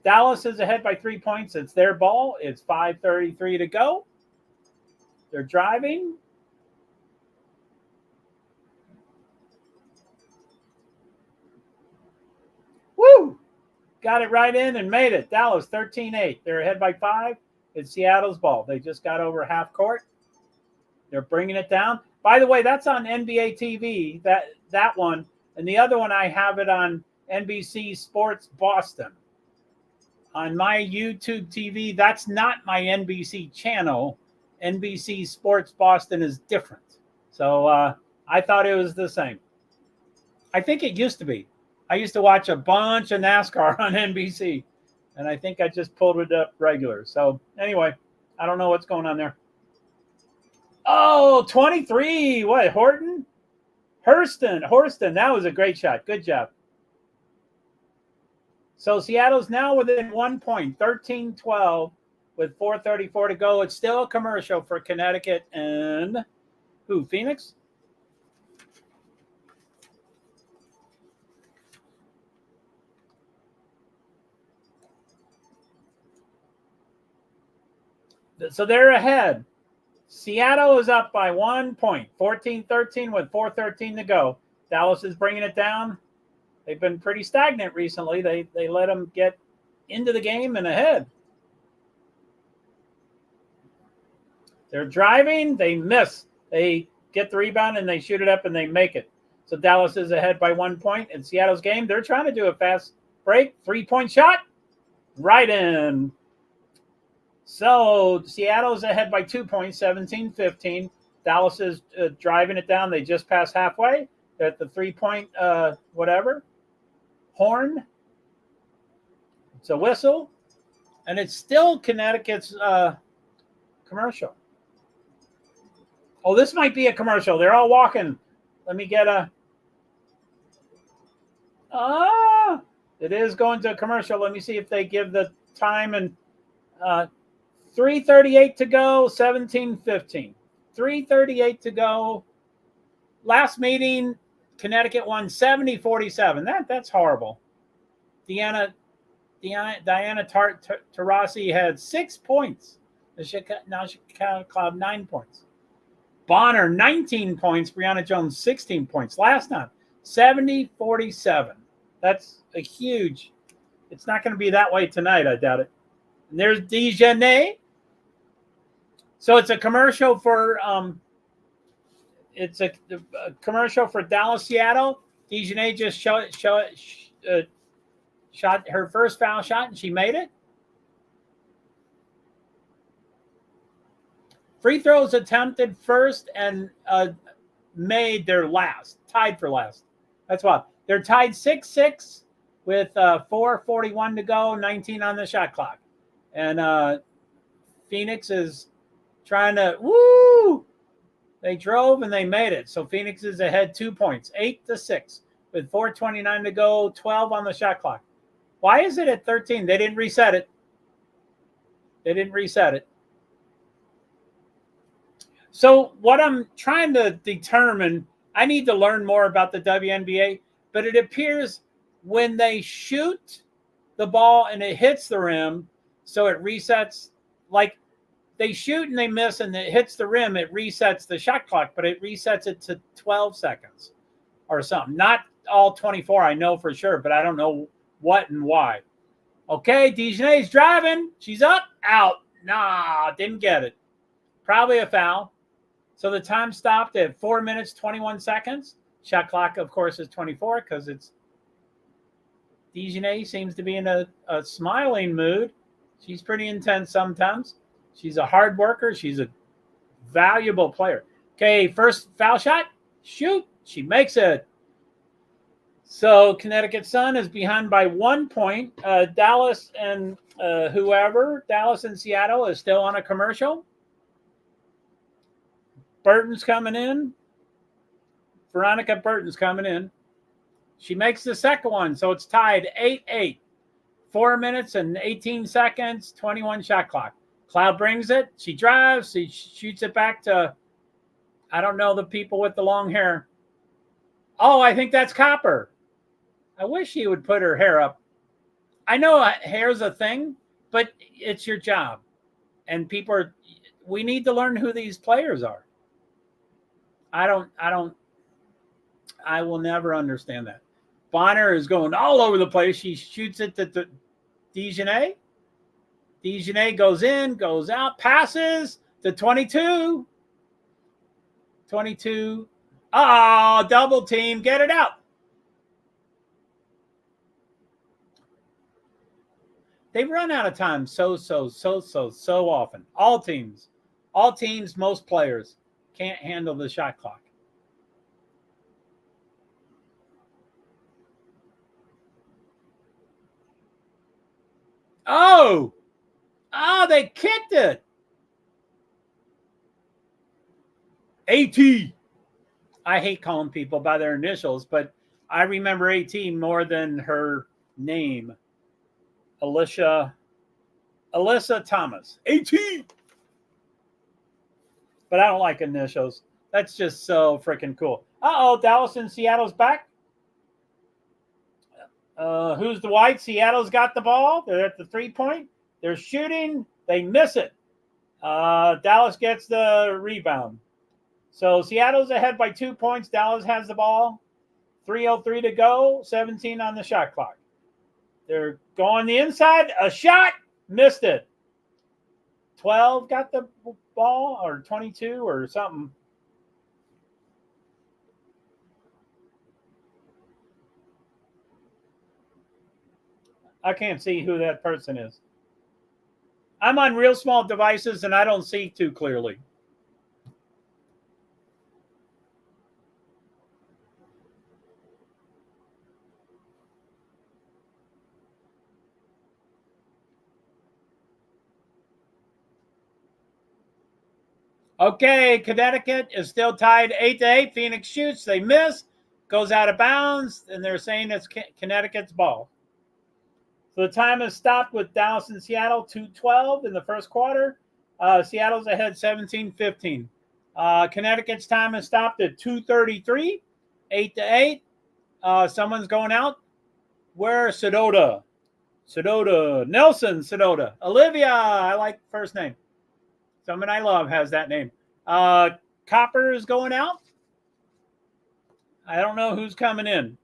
Dallas is ahead by 3 points. It's their ball. It's 5:33 to go. They're driving. Woo! Got it right in and made it. Dallas 13-8. They're ahead by 5. It's Seattle's ball. They just got over half court. They're bringing it down. By the way, that's on NBA TV, that one. And the other one, I have it on NBC Sports Boston. On my YouTube TV, that's not my NBC channel. NBC Sports Boston is different. So I thought it was the same. I think it used to be. I used to watch a bunch of NASCAR on NBC, and I think I just pulled it up regular. So anyway, I don't know what's going on there. Oh, 23. What, Horton? Horston. That was a great shot. Good job. So Seattle's now within 1 point, 13-12, with 4:34 to go. It's still a commercial for Connecticut and who? Phoenix? So they're ahead. Seattle is up by 1 point, 14-13 with 4:13 to go. Dallas is bringing it down. They've been pretty stagnant recently. They let them get into the game and ahead. They're driving. They miss. They get the rebound and they shoot it up and they make it. So Dallas is ahead by 1 point. In Seattle's game, they're trying to do a fast break. 3-point shot. Right in. So Seattle's ahead by 2 points, 17-15. Dallas is driving it down. They just passed halfway. They're at the 3-point whatever. Horn. It's a whistle. And it's still Connecticut's commercial. Oh, this might be a commercial. They're all walking. Let me get a... it is going to a commercial. Let me see if they give the time. And 3:38 to go, 17-15. 3:38 to go. Last meeting, Connecticut won 70-47. That's horrible. Diana Taurasi had 6 points. Now Chicago Cloud 9 points. Bonner 19 points. Brianna Jones 16 points. Last time 70-47. That's a huge. It's not going to be that way tonight. I doubt it. And there's Dejanay. So it's a commercial for commercial for Dallas Seattle. Dejanay just shot her first foul shot and she made it. Free throws attempted first and made their last, tied for last. That's why they're tied 6-6 with 4:41 to go, 19 on the shot clock, and Phoenix is trying to They drove and they made it. So Phoenix is ahead 2 points, 8-6 with 4:29 to go, 12 on the shot clock. Why is it at 13? They didn't reset it. So what I'm trying to determine, I need to learn more about the WNBA, but it appears when they shoot the ball and it hits the rim, so it resets, like they shoot and they miss and it hits the rim, it resets the shot clock, but it resets it to 12 seconds or something. Not all 24, I know for sure, but I don't know what and why. Okay, Dejanay's driving. She's up, out. Nah, didn't get it. Probably a foul. So the time stopped at 4 minutes, 21 seconds. Shot clock, of course, is 24 because it's Dejanay seems to be in a smiling mood. She's pretty intense sometimes. She's a hard worker. She's a valuable player. Okay, first foul shot. Shoot. She makes it. So Connecticut Sun is behind by 1 point. Dallas and Dallas and Seattle is still on a commercial. Burton's coming in. Veronica Burton's coming in. She makes the second one, so it's tied 8-8. 4 minutes and 18 seconds, 21 shot clock. Cloud brings it. She drives. She shoots it back to, I don't know, the people with the long hair. Oh, I think that's Copper. I wish she would put her hair up. I know hair's a thing, but it's your job. And we need to learn who these players are. I will never understand that. Bonner is going all over the place. She shoots it to Dejanay. Dejanay goes in, goes out, passes to 22. 22. Oh, double team. Get it out. They run out of time so often. All teams, most players can't handle the shot clock. Oh, they kicked it. AT. I hate calling people by their initials, but I remember AT more than her name. Alyssa Thomas. AT. But I don't like initials. That's just so freaking cool. Uh-oh, Dallas and Seattle's back. Who's the white? Seattle's got the ball. They're at the 3-point. They're shooting. They miss it. Dallas gets the rebound. So Seattle's ahead by 2 points. Dallas has the ball. 3:03 to go. 17 on the shot clock. They're going the inside. A shot. Missed it. 12 got the ball, or 22 or something. I can't see who that person is. I'm on real small devices and I don't see too clearly. Okay, Connecticut is still tied 8-8. Phoenix shoots, they miss, goes out of bounds, and they're saying it's Connecticut's ball. So the time has stopped with Dallas and Seattle, 2:12 in the first quarter. Seattle's ahead 17-15. Connecticut's time has stopped at 2:33, 8-8. Someone's going out. Where? Sedota. Nelson Sedota. Olivia, I like the first name. Someone I love has that name. Copper is going out. I don't know who's coming in.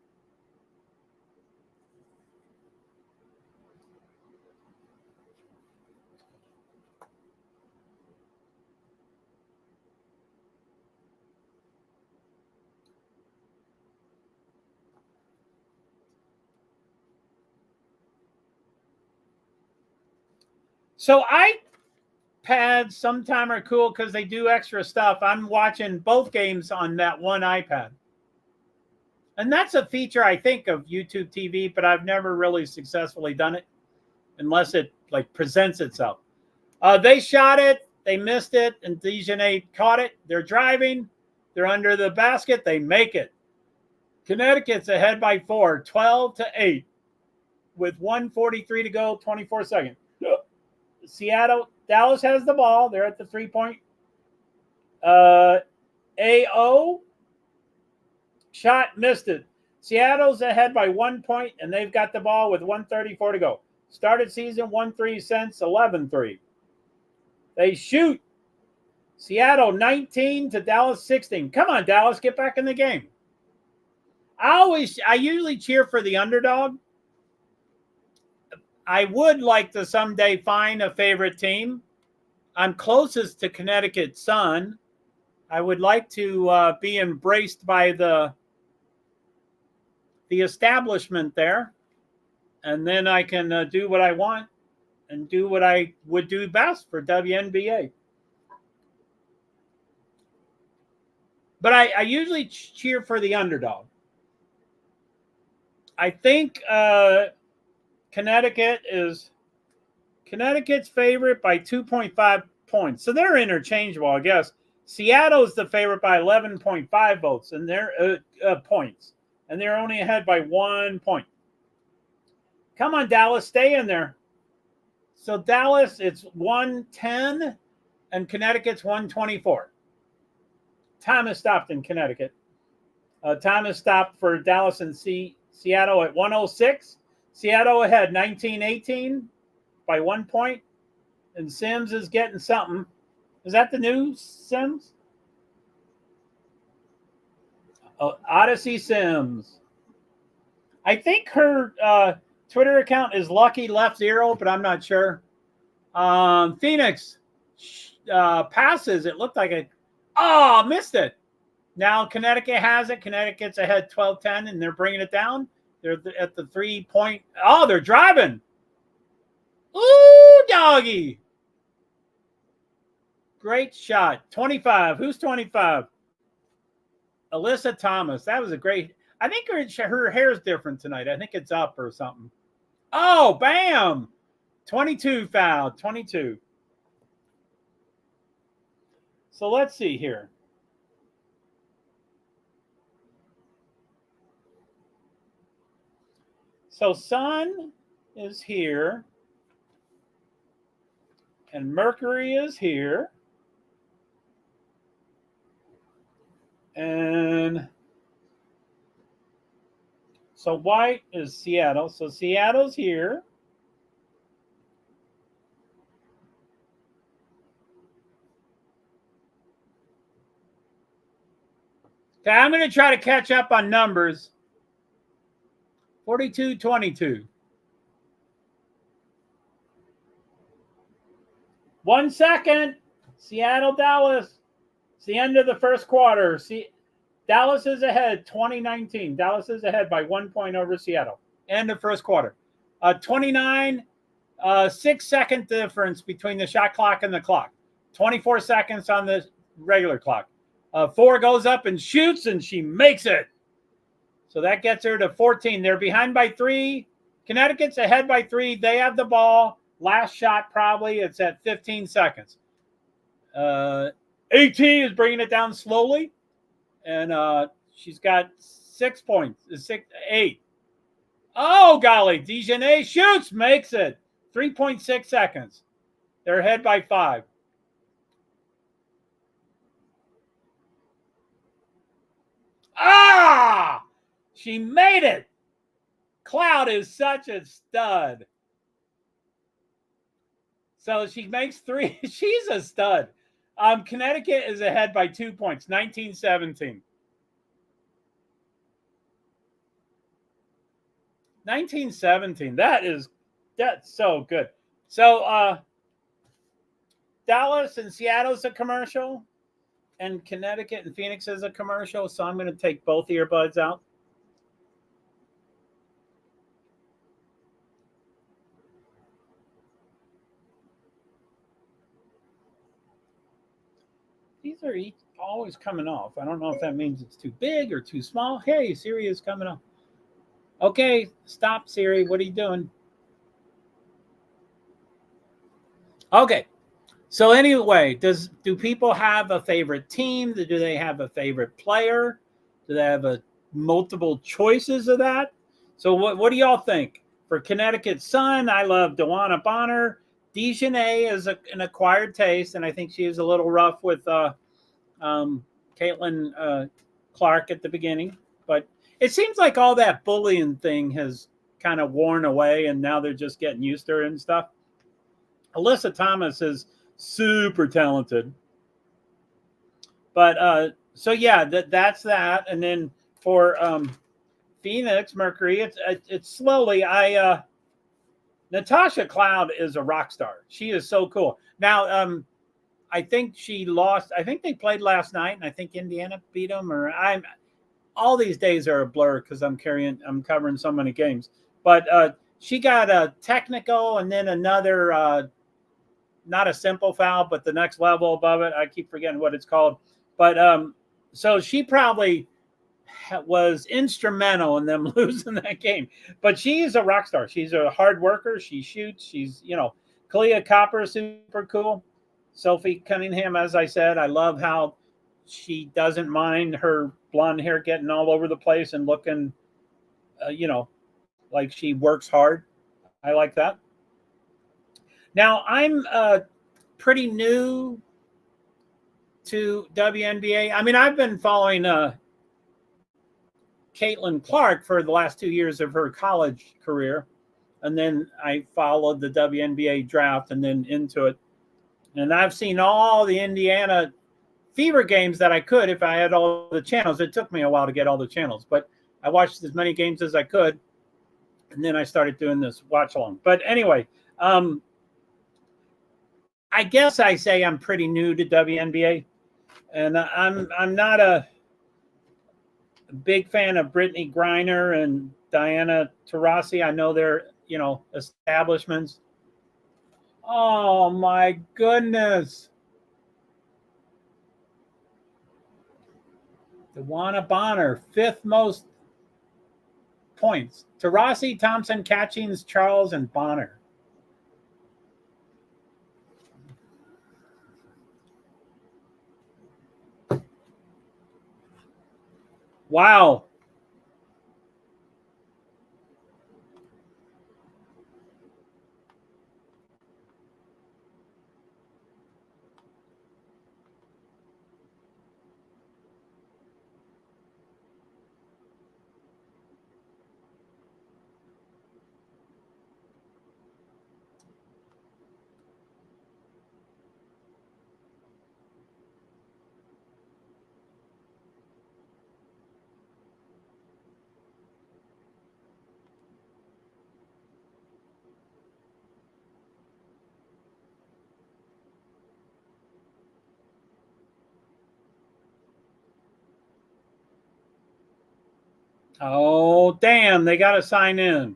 So iPads sometimes are cool because they do extra stuff. I'm watching both games on that one iPad. And that's a feature, I think, of YouTube TV, but I've never really successfully done it unless it like presents itself. They shot it. They missed it. And Dijonay caught it. They're driving. They're under the basket. They make it. Connecticut's ahead by 4, 12-8 with 1:43 to go, 24 seconds. Dallas has the ball. They're at the 3-point. AO shot, missed it. Seattle's ahead by 1 point, and they've got the ball with 1:34 to go. Started season 1-3 since 11-3. They shoot. Seattle 19 to Dallas 16. Come on, Dallas, get back in the game. I usually cheer for the underdog. I would like to someday find a favorite team. I'm closest to Connecticut Sun. I would like to be embraced by the establishment there. And then I can do what I want and do what I would do best for WNBA. But I usually cheer for the underdog. I think Connecticut's favorite by 2.5 points. So they're interchangeable, I guess. Seattle's the favorite by 11.5 votes and they're points. And they're only ahead by 1 point. Come on, Dallas, stay in there. So Dallas, it's 110 and Connecticut's 124. Time has stopped in Connecticut. Time has stopped for Dallas and Seattle at 1:06. Seattle ahead 19-18 by 1 point. And Sims is getting something. Is that the new Sims? Odyssey Sims. I think her Twitter account is Lucky Left Zero, but I'm not sure. Phoenix passes. It looked like it. Oh, missed it. Now Connecticut has it. Connecticut's ahead 12-10, and they're bringing it down. They're at the 3-point. Oh, they're driving. Ooh, doggy. Great shot. 25. Who's 25? Alyssa Thomas. That was a great. I think her hair's different tonight. I think it's up or something. Oh, bam. 22 fouled, 22. So let's see here. So Sun is here. And Mercury is here. And so white is Seattle. So Seattle's here. Okay, I'm going to try to catch up on numbers. 42-22. 1 second. Seattle, Dallas. It's the end of the first quarter. Dallas is ahead, 2019. Dallas is ahead by 1 point over Seattle. End of first quarter. 29, 6-second difference between the shot clock and the clock. 24 seconds on the regular clock. 4 goes up and shoots, and she makes it. So that gets her to 14. They're behind by 3. Connecticut's ahead by 3. They have the ball. Last shot probably. It's at 15 seconds. AT is bringing it down slowly. And she's got 6 points. 8. Oh, golly. Dejanay shoots. Makes it. 3.6 seconds. They're ahead by 5. Ah! She made it. Cloud is such a stud. So she makes 3. She's a stud. Connecticut is ahead by 2 points, 19-17. 19-17. That's so good. So Dallas and Seattle's a commercial, and Connecticut and Phoenix is a commercial. So I'm going to take both earbuds out. These are always coming off. I don't know if that means it's too big or too small. Hey, Siri is coming off. Okay, stop, Siri. What are you doing? Okay. So anyway, do people have a favorite team? Do they have a favorite player? Do they have multiple choices of that? So what do y'all think? For Connecticut Sun, I love DeWanna Bonner. Dejanay is an acquired taste, and I think she was a little rough with Caitlin Clark at the beginning. But it seems like all that bullying thing has kind of worn away, and now they're just getting used to her and stuff. Alyssa Thomas is super talented. But so yeah, that's that. And then for Phoenix Mercury, it's slowly. Natasha Cloud is a rock star. She is so cool. Now, I think she lost. I think they played last night, and I think Indiana beat them. All these days are a blur because I'm covering so many games. But she got a technical, and then another. Not a simple foul, but the next level above it. I keep forgetting what it's called. But so she probably was instrumental in them losing that game. But she's a rock star. She's a hard worker. She shoots. She's, Kalia Copper, super cool. Sophie Cunningham, as I said, I love how she doesn't mind her blonde hair getting all over the place and looking, like she works hard. I like that. Now, I'm pretty new to WNBA. I mean, I've been following Caitlin Clark for the last 2 years of her college career. And then I followed the WNBA draft and then into it. And I've seen all the Indiana Fever games that I could if I had all the channels. It took me a while to get all the channels, but I watched as many games as I could. And then I started doing this watch along. But anyway, I guess I say I'm pretty new to WNBA, and I'm not a big fan of Brittany Griner and Diana Taurasi. I know they're establishments. Oh my goodness, DeWanna Bonner, 5th most points. Taurasi, Thompson, Catchings, Charles, and Bonner. Wow. Oh, damn. They got to sign in.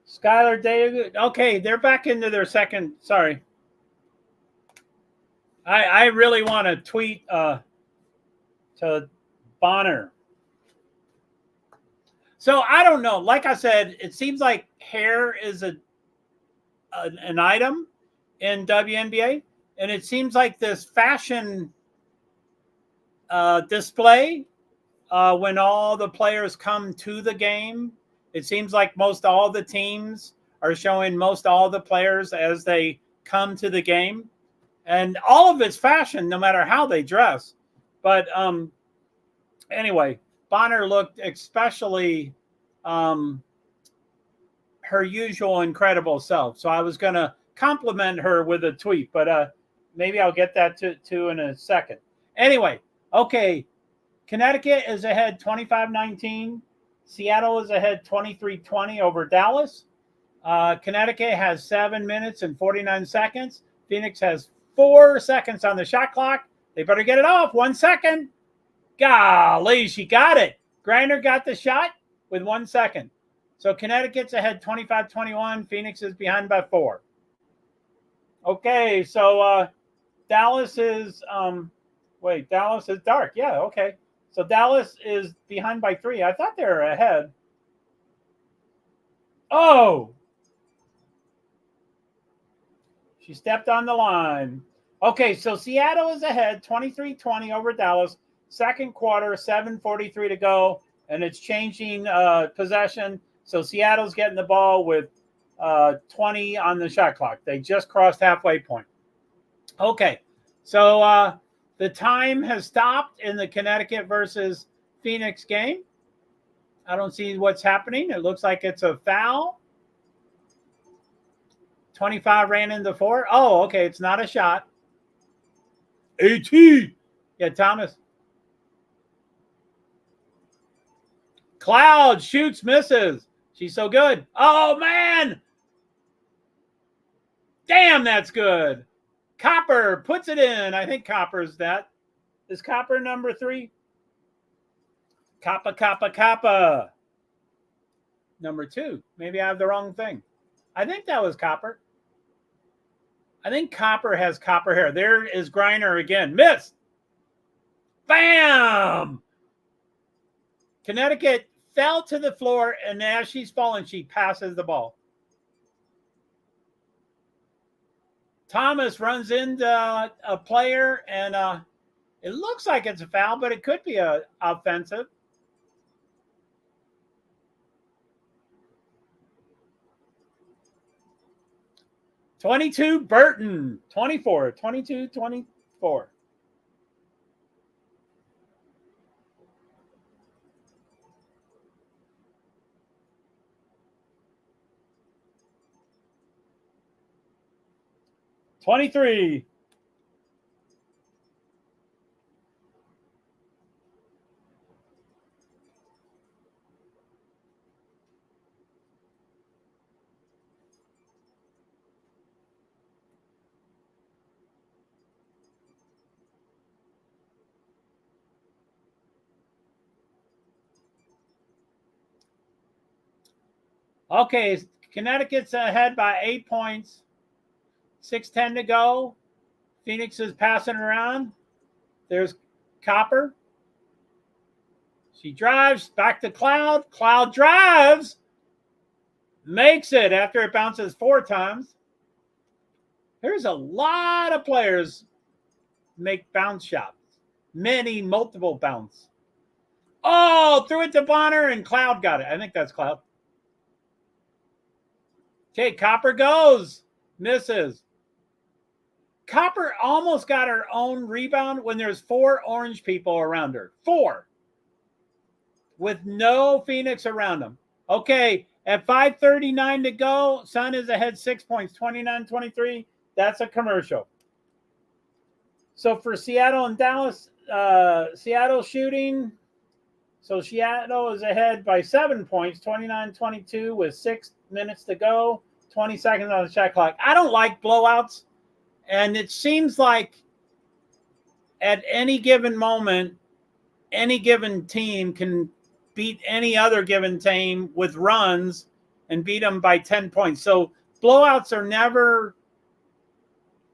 Skylar David. Okay, they're back into their second. Sorry. I really want to tweet to Bonner. So I don't know. Like I said, it seems like hair is an item in WNBA, and it seems like this fashion display when all the players come to the game. It seems like most all the teams are showing most all the players as they come to the game, and all of it's fashion, no matter how they dress. But anyway, Bonner looked especially her usual incredible self. So I was going to compliment her with a tweet, but maybe I'll get that to in a second. Anyway, okay. Connecticut is ahead 25-19. Seattle is ahead 23-20 over Dallas. Connecticut has 7 minutes and 49 seconds. Phoenix has 4 seconds on the shot clock. They better get it off. 1 second. Golly, she got it. Griner got the shot with 1 second. So Connecticut's ahead 25-21. Phoenix is behind by 4. Okay, so Dallas is Dallas is dark. Yeah, okay. So Dallas is behind by 3. I thought they were ahead. Oh, she stepped on the line. Okay, so Seattle is ahead 23-20 over Dallas. Second quarter, 7:43 to go, and it's changing possession. So Seattle's getting the ball with 20 on the shot clock. They just crossed halfway point. Okay, so the time has stopped in the Connecticut versus Phoenix game. I don't see what's happening. It looks like it's a foul. 25 ran into 4. Oh, okay, it's not a shot. AT. Yeah, Thomas. Cloud shoots, misses. She's so good. Oh, man. Damn, that's good. Copper puts it in. I think Copper's that. Is Copper number 3? Kappa. Number 2. Maybe I have the wrong thing. I think that was Copper. I think Copper has copper hair. There is Griner again. Missed. Bam! Connecticut fell to the floor, and as she's falling, she passes the ball. Thomas runs into a player, and it looks like it's a foul, but it could be a offensive. Burton. 24. 22-24. $23. Okay, Connecticut's ahead by 8 points. 6:10 to go. Phoenix is passing around. There's Copper. She drives back to Cloud. Cloud drives. Makes it after it bounces 4 times. There's a lot of players make bounce shots. Multiple bounce. Oh, threw it to Bonner and Cloud got it. I think that's Cloud. Okay, Copper goes. Misses. Copper almost got her own rebound when there's 4 orange people around her. 4. With no Phoenix around them. Okay, at 5:39 to go, Sun is ahead 6 points, 29-23. That's a commercial. So for Seattle and Dallas, Seattle shooting. So Seattle is ahead by 7 points, 29-22 with 6 minutes to go, 20 seconds on the shot clock. I don't like blowouts. And it seems like at any given moment, any given team can beat any other given team with runs and beat them by 10 points. So blowouts are never,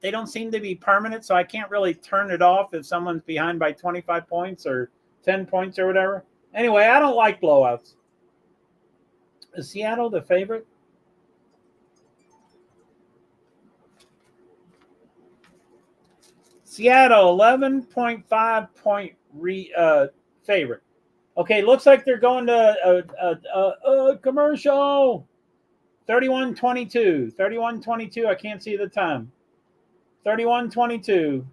they don't seem to be permanent. So I can't really turn it off if someone's behind by 25 points or 10 points or whatever. Anyway, I don't like blowouts. Is Seattle the favorite? Seattle, 11.5 point favorite. Okay, looks like they're going to a commercial. 31-22. 31-22. I can't see the time. 31-22.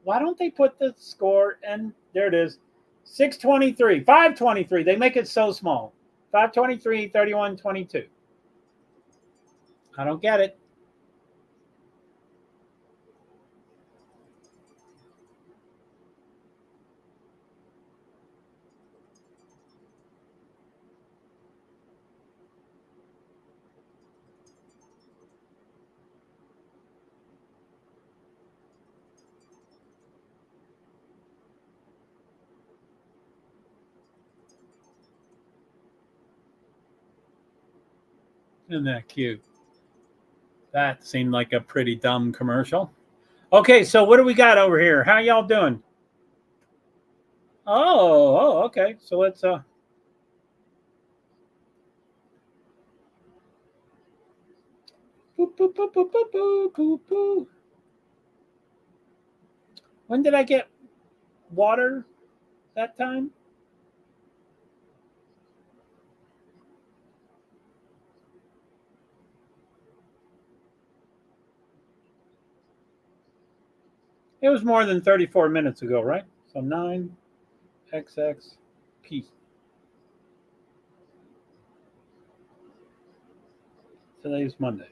Why don't they put the score? And there it is. 6:23. 5:23. They make it so small. 5:23. 31-22. I don't get it. Isn't that cute? That seemed like a pretty dumb commercial. Okay, so what do we got over here? How y'all doing? Oh, okay. So let's boop, boop, boop, boop, boop, boop, boop, boop. When did I get water that time? It was more than 34 minutes ago, right? So 9XXP. Today's Monday.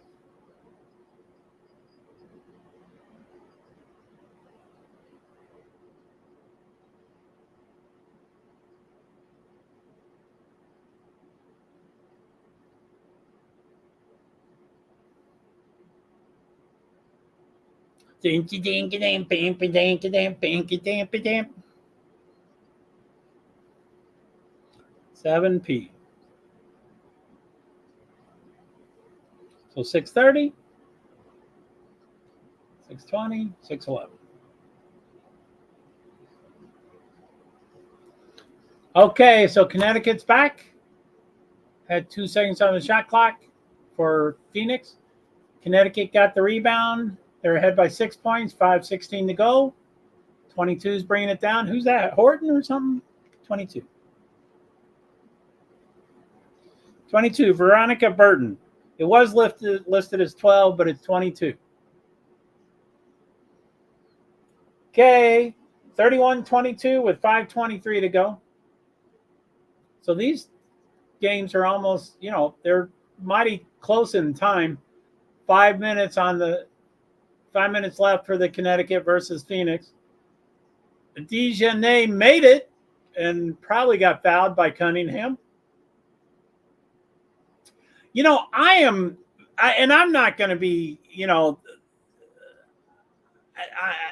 Dinky dinky dam, pinky dinky dam, pinky dampy dam. 7P. So 6:30, 6:20, 6:11. Okay, so Connecticut's back. Had 2 seconds on the shot clock for Phoenix. Connecticut got the rebound. They're ahead by 6 points, 5:16 to go. 22 is bringing it down. Who's that? Horton or something? 22. 22, Veronica Burton. It was listed as 12, but it's 22. Okay, 31-22 with 5:23 to go. So these games are almost, they're mighty close in time. 5 minutes left for the Connecticut versus Phoenix. Dejanay made it and probably got fouled by Cunningham. I'm not going to be,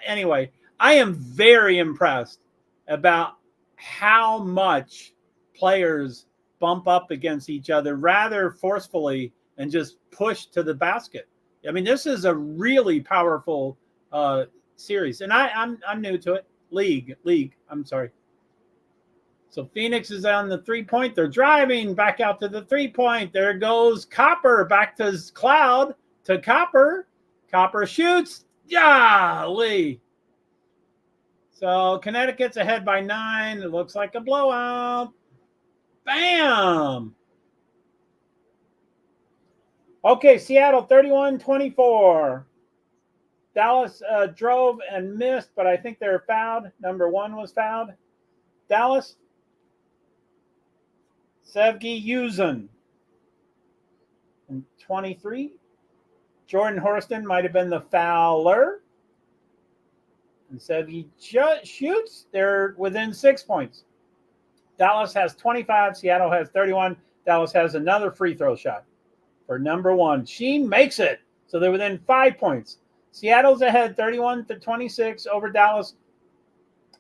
anyway, I am very impressed about how much players bump up against each other rather forcefully and just push to the basket. I mean, this is a really powerful series. And I'm new to it. League. I'm sorry. So Phoenix is on the 3-point. They're driving back out to the 3-point. There goes Copper back to Cloud to Copper. Copper shoots. Golly. So Connecticut's ahead by 9. It looks like a blowout. Bam. Okay, Seattle 31-24. Dallas drove and missed, but I think they're fouled. Number 1 was fouled. Dallas. CONvPHO. And 23. Jordan Horston might have been the fouler. And CONvPHO shoots. They're within 6 points. Dallas has 25. Seattle has 31. Dallas has another free throw shot for number 1. She makes it. So they're within 5 points. Seattle's ahead 31-26 over Dallas.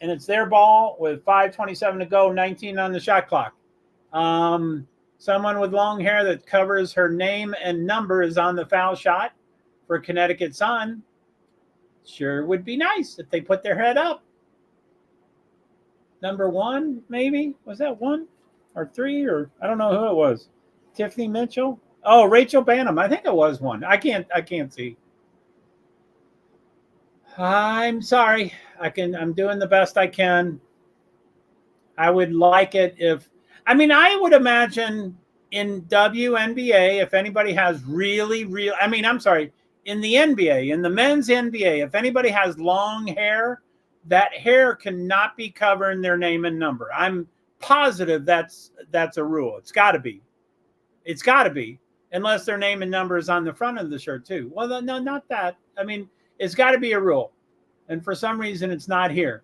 And it's their ball with 5:27 to go, 19 on the shot clock. Someone with long hair that covers her name and number is on the foul shot for Connecticut Sun. Sure would be nice if they put their head up. Number 1, maybe? Was that 1 or 3? Or I don't know who it was. Tiffany Mitchell? Oh, Rachel Banham. I think it was 1. I can't see. I'm sorry. I'm doing the best I can. I would like it if, I would imagine in WNBA, if anybody has in the NBA, in the men's NBA, if anybody has long hair, that hair cannot be covering their name and number. I'm positive that's a rule. It's got to be. It's got to be, unless their name and number is on the front of the shirt too. Well, no, not that. It's got to be a rule. And for some reason, it's not here.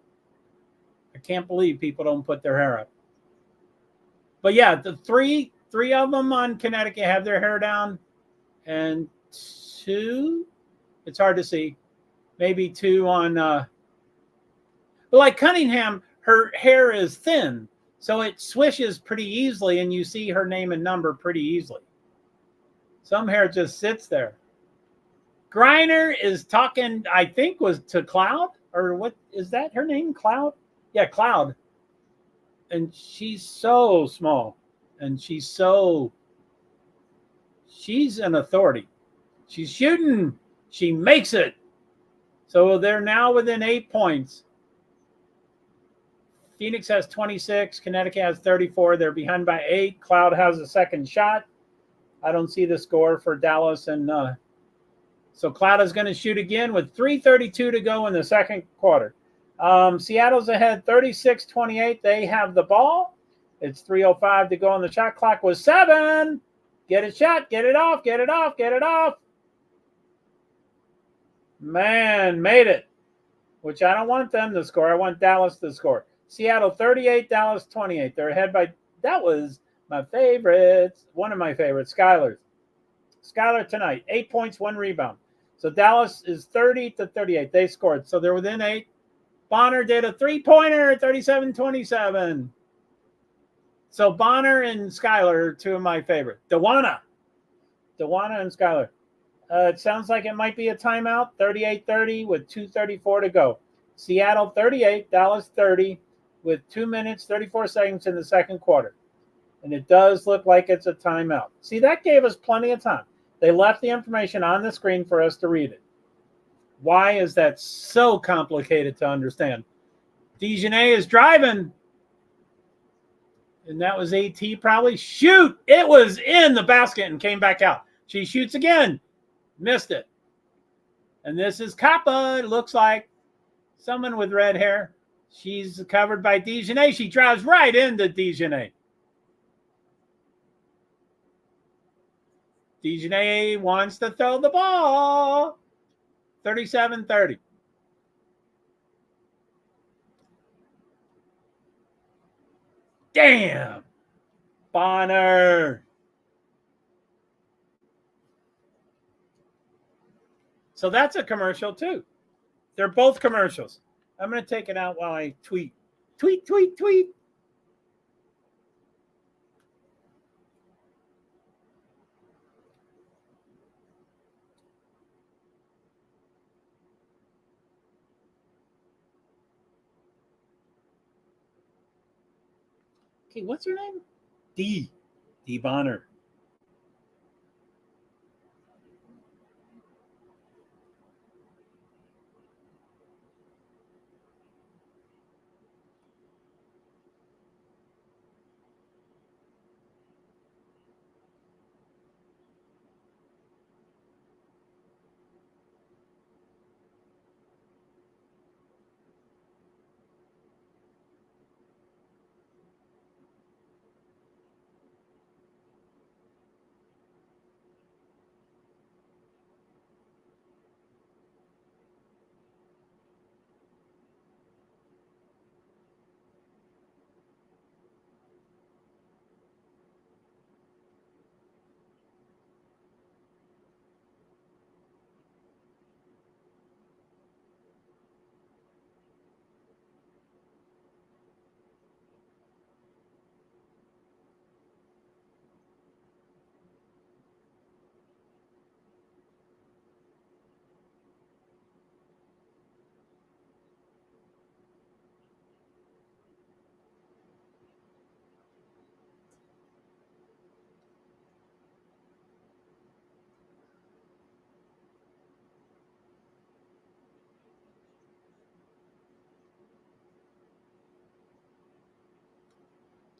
I can't believe people don't put their hair up. But yeah, the three of them on Connecticut have their hair down. And 2, it's hard to see. Maybe 2 on, but like Cunningham, her hair is thin. So it swishes pretty easily and you see her name and number pretty easily. Some hair just sits there. Griner is talking, I think, was to Cloud, or what is that her name? Cloud? Yeah, Cloud. And she's so small, and she's an authority. She's shooting. She makes it. So they're now within 8 points. Phoenix has 26. Connecticut has 34. They're behind by 8. Cloud has a second shot. I don't see the score for Dallas and so Cloud is going to shoot again with 3:32 to go in the second quarter. Seattle's ahead 36-28. They have the ball. It's 3:05 to go on the shot clock with 7. Get a shot. Get it off. Get it off. Get it off. Man, made it. Which I don't want them to score. I want Dallas to score. Seattle 38, Dallas 28. They're ahead by, that was my favorite. One of my favorites, Skylar tonight, 8 points, 1 rebound. So Dallas is 30-38. They scored. So they're within 8. Bonner did a 3-pointer, 37-27. So Bonner and Skylar are 2 of my favorite. Dewana and Skylar. It sounds like it might be a timeout. 38-30 with 2:34 to go. Seattle 38, Dallas 30 with 2 minutes, 34 seconds in the second quarter. And it does look like it's a timeout. See, that gave us plenty of time. They left the information on the screen for us to read it. Why is that so complicated to understand? Dejanay is driving. And that was AT probably. Shoot! It was in the basket and came back out. She shoots again. Missed it. And this is Kappa. It looks like someone with red hair. She's covered by Dejanay. She drives right into Dejanay. Dejanay wants to throw the ball. 37-30. Damn. Bonner. So that's a commercial too. They're both commercials. I'm going to take it out while I tweet. Tweet, tweet, tweet. Okay, what's her name? Dee Bonner.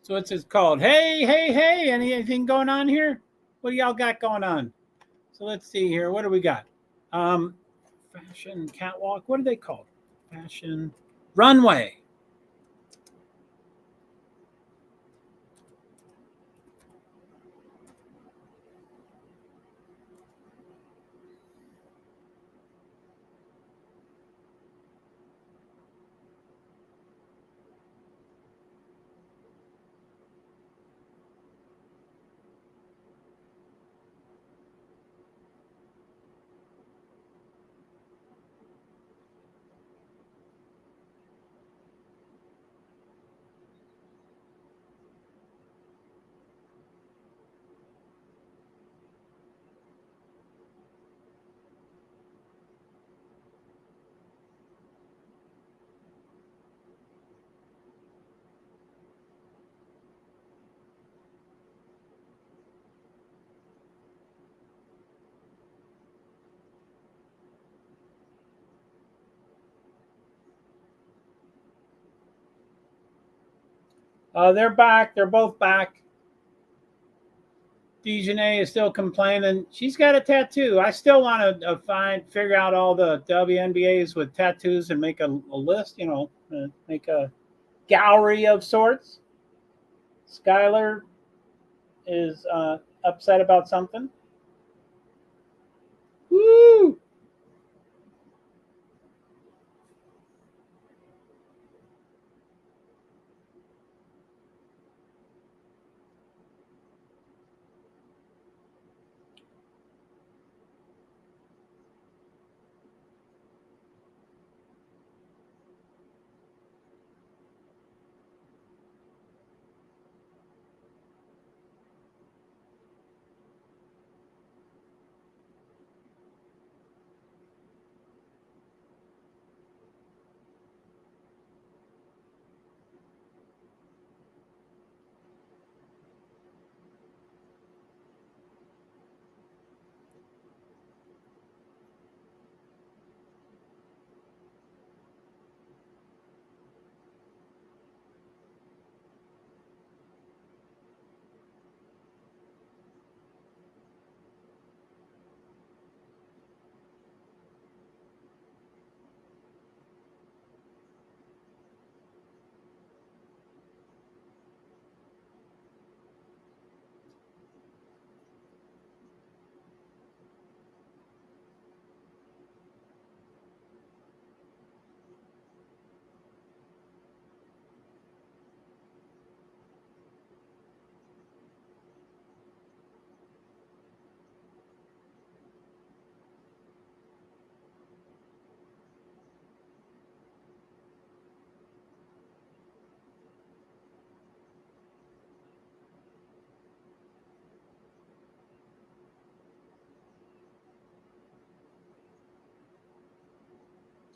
So what's it called? Hey, hey, hey! Anything going on here? What do y'all got going on? So let's see here. What do we got? Um, Fashion catwalk. What are they called? Fashion runway. They're back. They're both back. Dejanay is still complaining. She's got a tattoo. I still want to figure out all the WNBAs with tattoos and make a list. Make a gallery of sorts. Skylar is upset about something. Woo!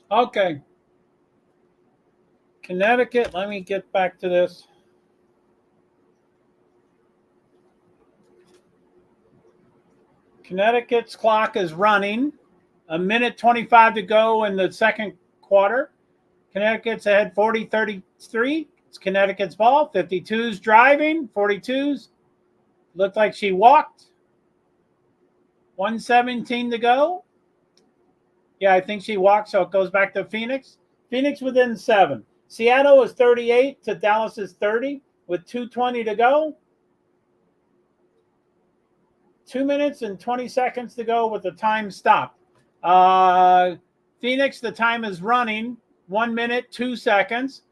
Okay. Connecticut. Let me get back to this. Connecticut's clock is running. A minute 25 to go in the second quarter. Connecticut's ahead 40-33. It's Connecticut's ball. 52's driving. 42's looked like she walked. 1:17 to go. Yeah, I think she walked, so it goes back to Phoenix. Phoenix within 7. Seattle is 38 to Dallas is 30 with 2:20 to go. 2 minutes and 20 seconds to go with the time stopped. Phoenix, the time is running. 1 minute, 2 seconds.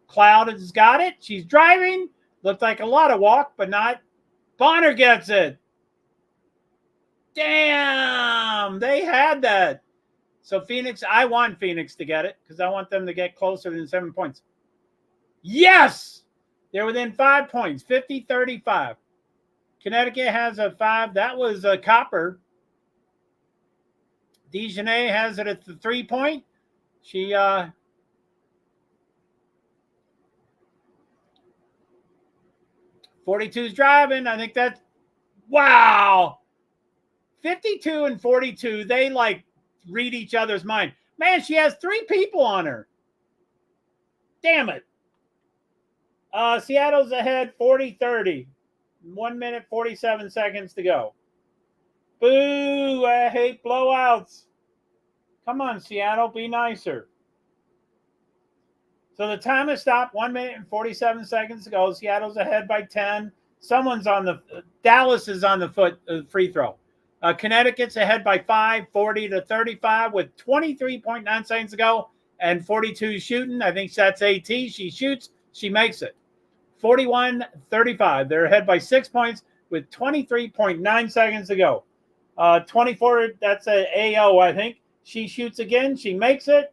Cloud has got it. She's driving. Looked like a lot of walk, but not. Bonner gets it. Damn, they had that. So Phoenix, I want Phoenix to get it because I want them to get closer than 7 points. Yes! They're within 5 points, 50-35. Connecticut has a 5. That was a copper. Dejanay has it at the 3-point. She 42's driving. I think that's wow. 52 and 42. They like read each other's mind. Man, she has 3 people on her. Damn it. Seattle's ahead 40-30. 1 minute, 47 seconds to go. Boo, I hate blowouts. Come on, Seattle, be nicer. So the time has stopped. 1 minute and 47 seconds to go. Seattle's ahead by 10. Someone's on the Dallas is on the free throw. Connecticut's ahead by 5, 40-35 with 23.9 seconds to go and 42 shooting. I think that's AT. She shoots. She makes it. 41-35. They're ahead by 6 points with 23.9 seconds to go. 24, that's an AO, I think. She shoots again. She makes it.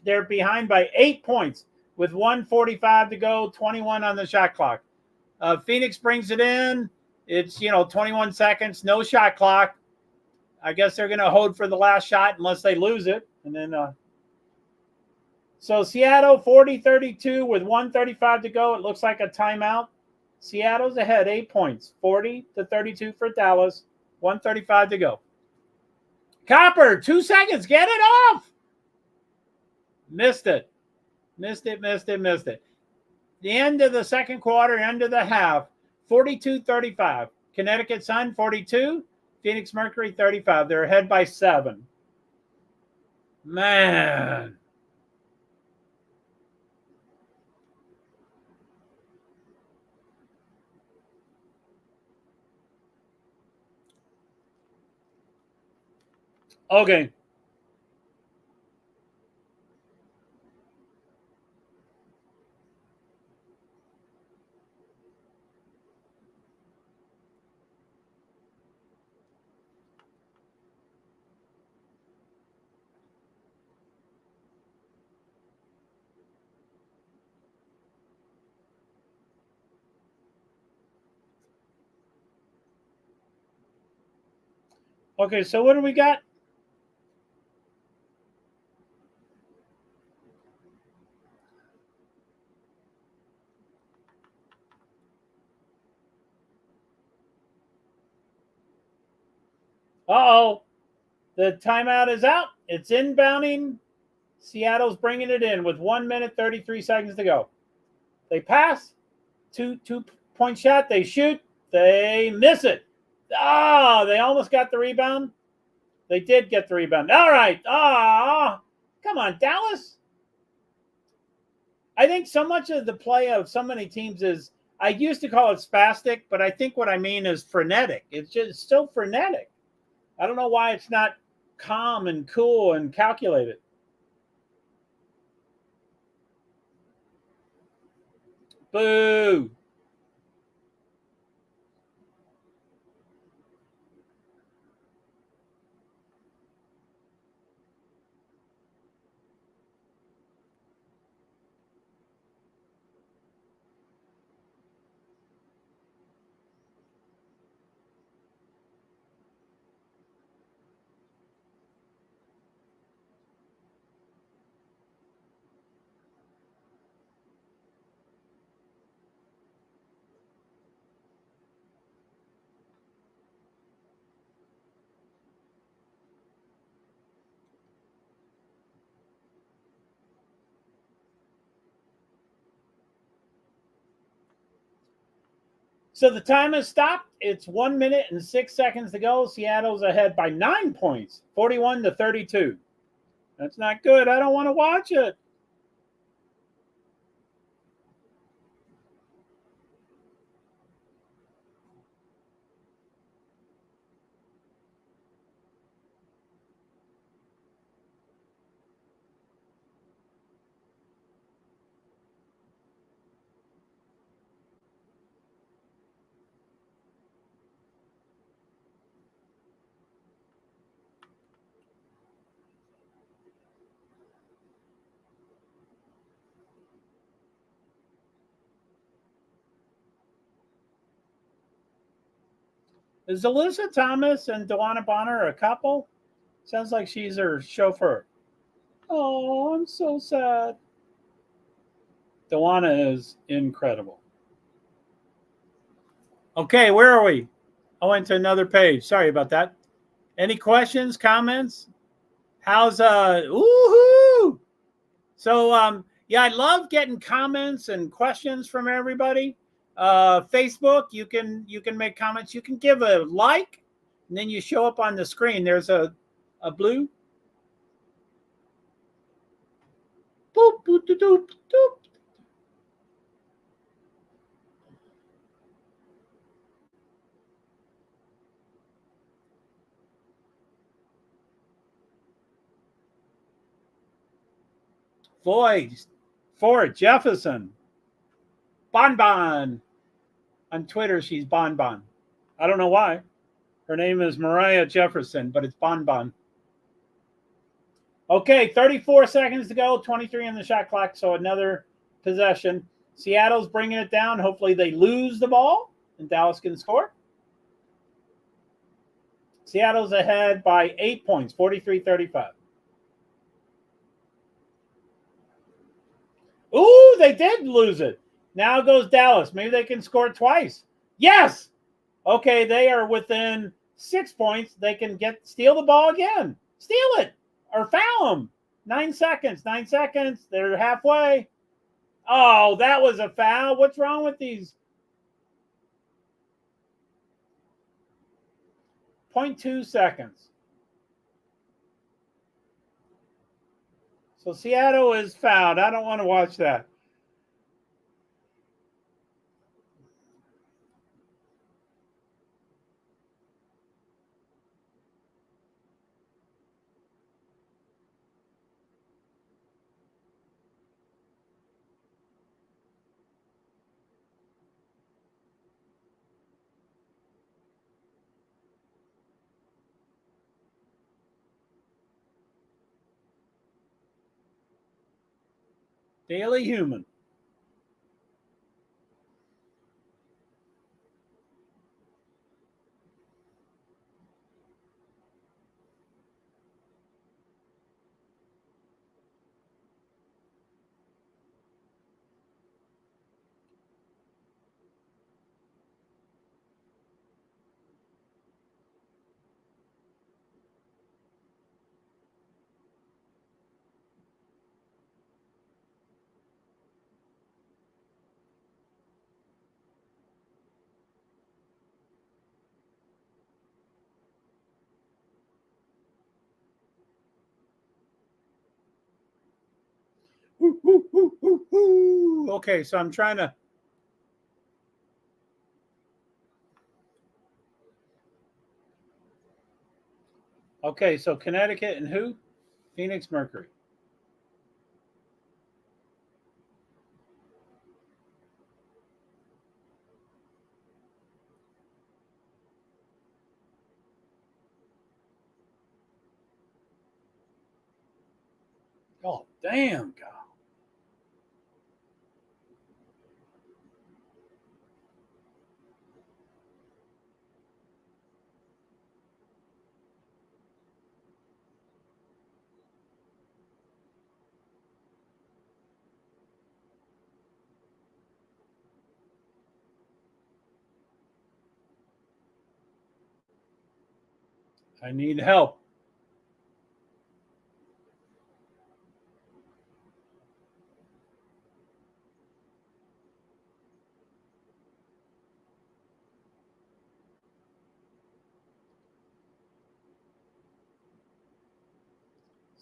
They're behind by 8 points with 1:45 to go, 21 on the shot clock. Phoenix brings it in. It's, 21 seconds, no shot clock. I guess they're going to hold for the last shot unless they lose it. And then, so Seattle 40-32 with 1:35 to go. It looks like a timeout. Seattle's ahead 8 points, 40-32 for Dallas, 1:35 to go. Copper, 2 seconds, get it off. Missed it. The end of the second quarter, end of the half, 42-35. Connecticut Sun, 42. Phoenix Mercury, 35. They're ahead by 7. Man. Okay. Okay, so what do we got? Uh-oh. The timeout is out. It's inbounding. Seattle's bringing it in with 1 minute, 33 seconds to go. They pass. Two-point shot. They shoot. They miss it. Oh, they almost got the rebound. They did get the rebound. All right. Come on, Dallas. I think so much of the play of so many teams is, I used to call it spastic, but I think what I mean is frenetic. It's just still frenetic. I don't know why it's not calm and cool and calculated. Boo. So the time has stopped. It's 1 minute and 6 seconds to go. Seattle's ahead by 9 points, 41-32. That's not good. I don't want to watch it. Is Alyssa Thomas and Dewana Bonner a couple? Sounds like she's her chauffeur. Oh, I'm so sad. Dewana is incredible. Okay, where are we? I went to another page. Sorry about that. Any questions, comments? How's woohoo? So yeah, I love getting comments and questions from everybody. Facebook, you can make comments. You can give a like, and then you show up on the screen. There's a blue boop boop doop doop doop. Floyd, Ford, Jefferson, Bon. On Twitter, she's Bon. I don't know why. Her name is Mariah Jefferson, but it's Bon. Okay, 34 seconds to go, 23 on the shot clock, so another possession. Seattle's bringing it down. Hopefully they lose the ball, and Dallas can score. Seattle's ahead by 8 points, 43-35. Ooh, they did lose it. Now goes Dallas. Maybe they can score twice. Yes! Okay, they are within 6 points. They can steal the ball again. Steal it or foul them. 9 seconds. 9 seconds. They're halfway. Oh, that was a foul. What's wrong with these? 0.2 seconds. So Seattle is fouled. I don't want to watch that. Daily Human. Okay, so I'm trying to. Okay, so Connecticut and who? Phoenix Mercury. Oh, damn, God. I need help.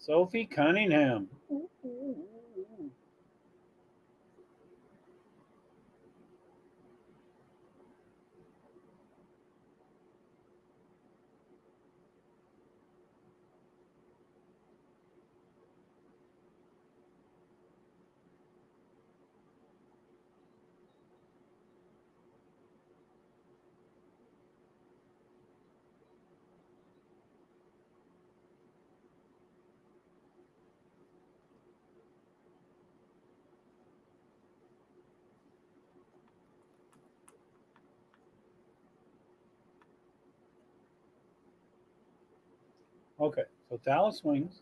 Sophie Cunningham. Okay, so Dallas Wings.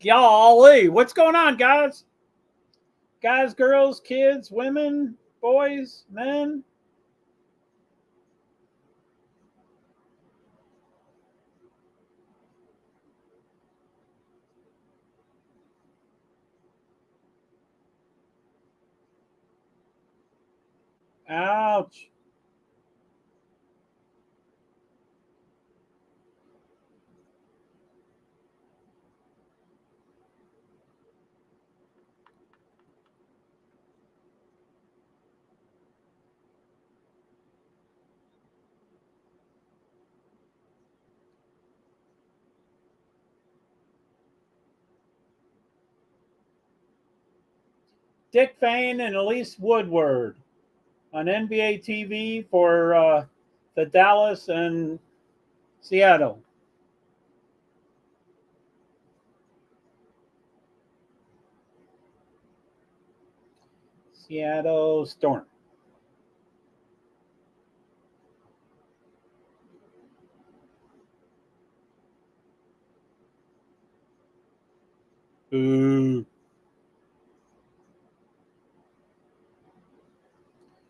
Golly, what's going on, guys? Guys, girls, kids, women, boys, men. Ouch. Dick Fain and Elise Woodward on NBA TV for the Dallas and Seattle. Seattle Storm. Boo.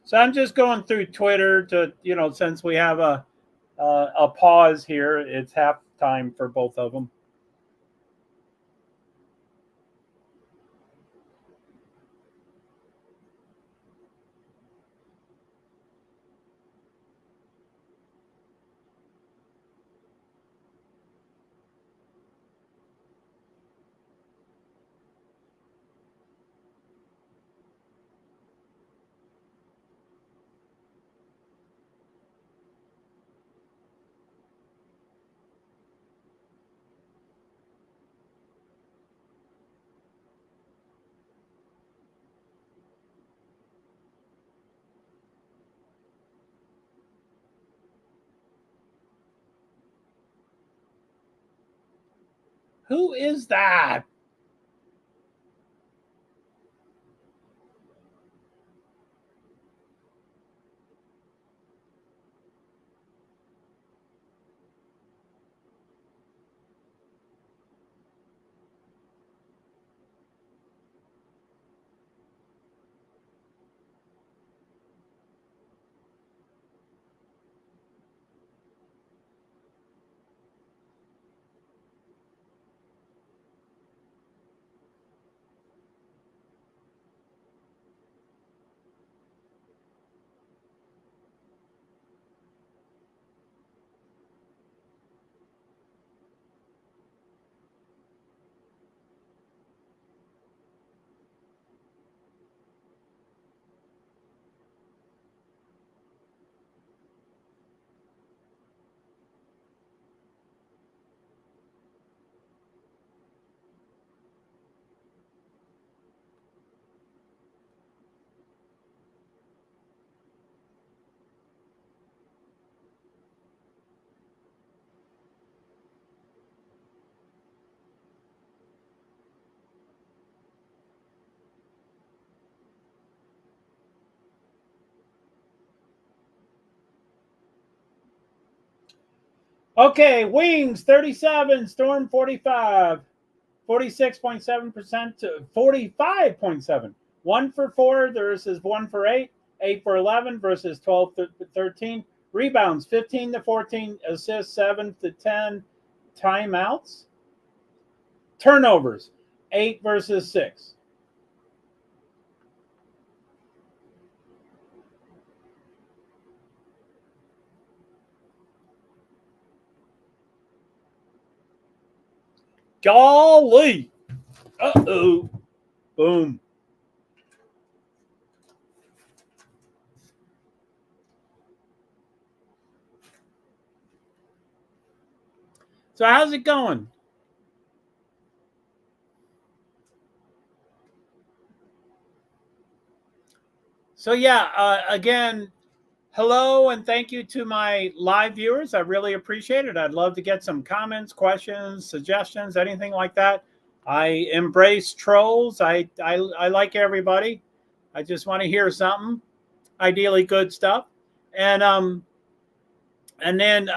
So I'm just going through Twitter to, since we have a pause here, it's halftime for both of them. Who is that? Okay, Wings 37, Storm 45, 46.7% to 45.7. 1 for 4 versus 1 for 8, 8 for 11 versus 12 to 13. Rebounds 15 to 14, assists 7 to 10, timeouts. Turnovers 8 versus 6. Golly. Uh-oh. Boom. So how's it going? So yeah, again, hello and thank you to my live viewers. I really appreciate it. I'd love to get some comments, questions, suggestions, anything like that. I embrace trolls. I like everybody. I just want to hear something, ideally good stuff. And then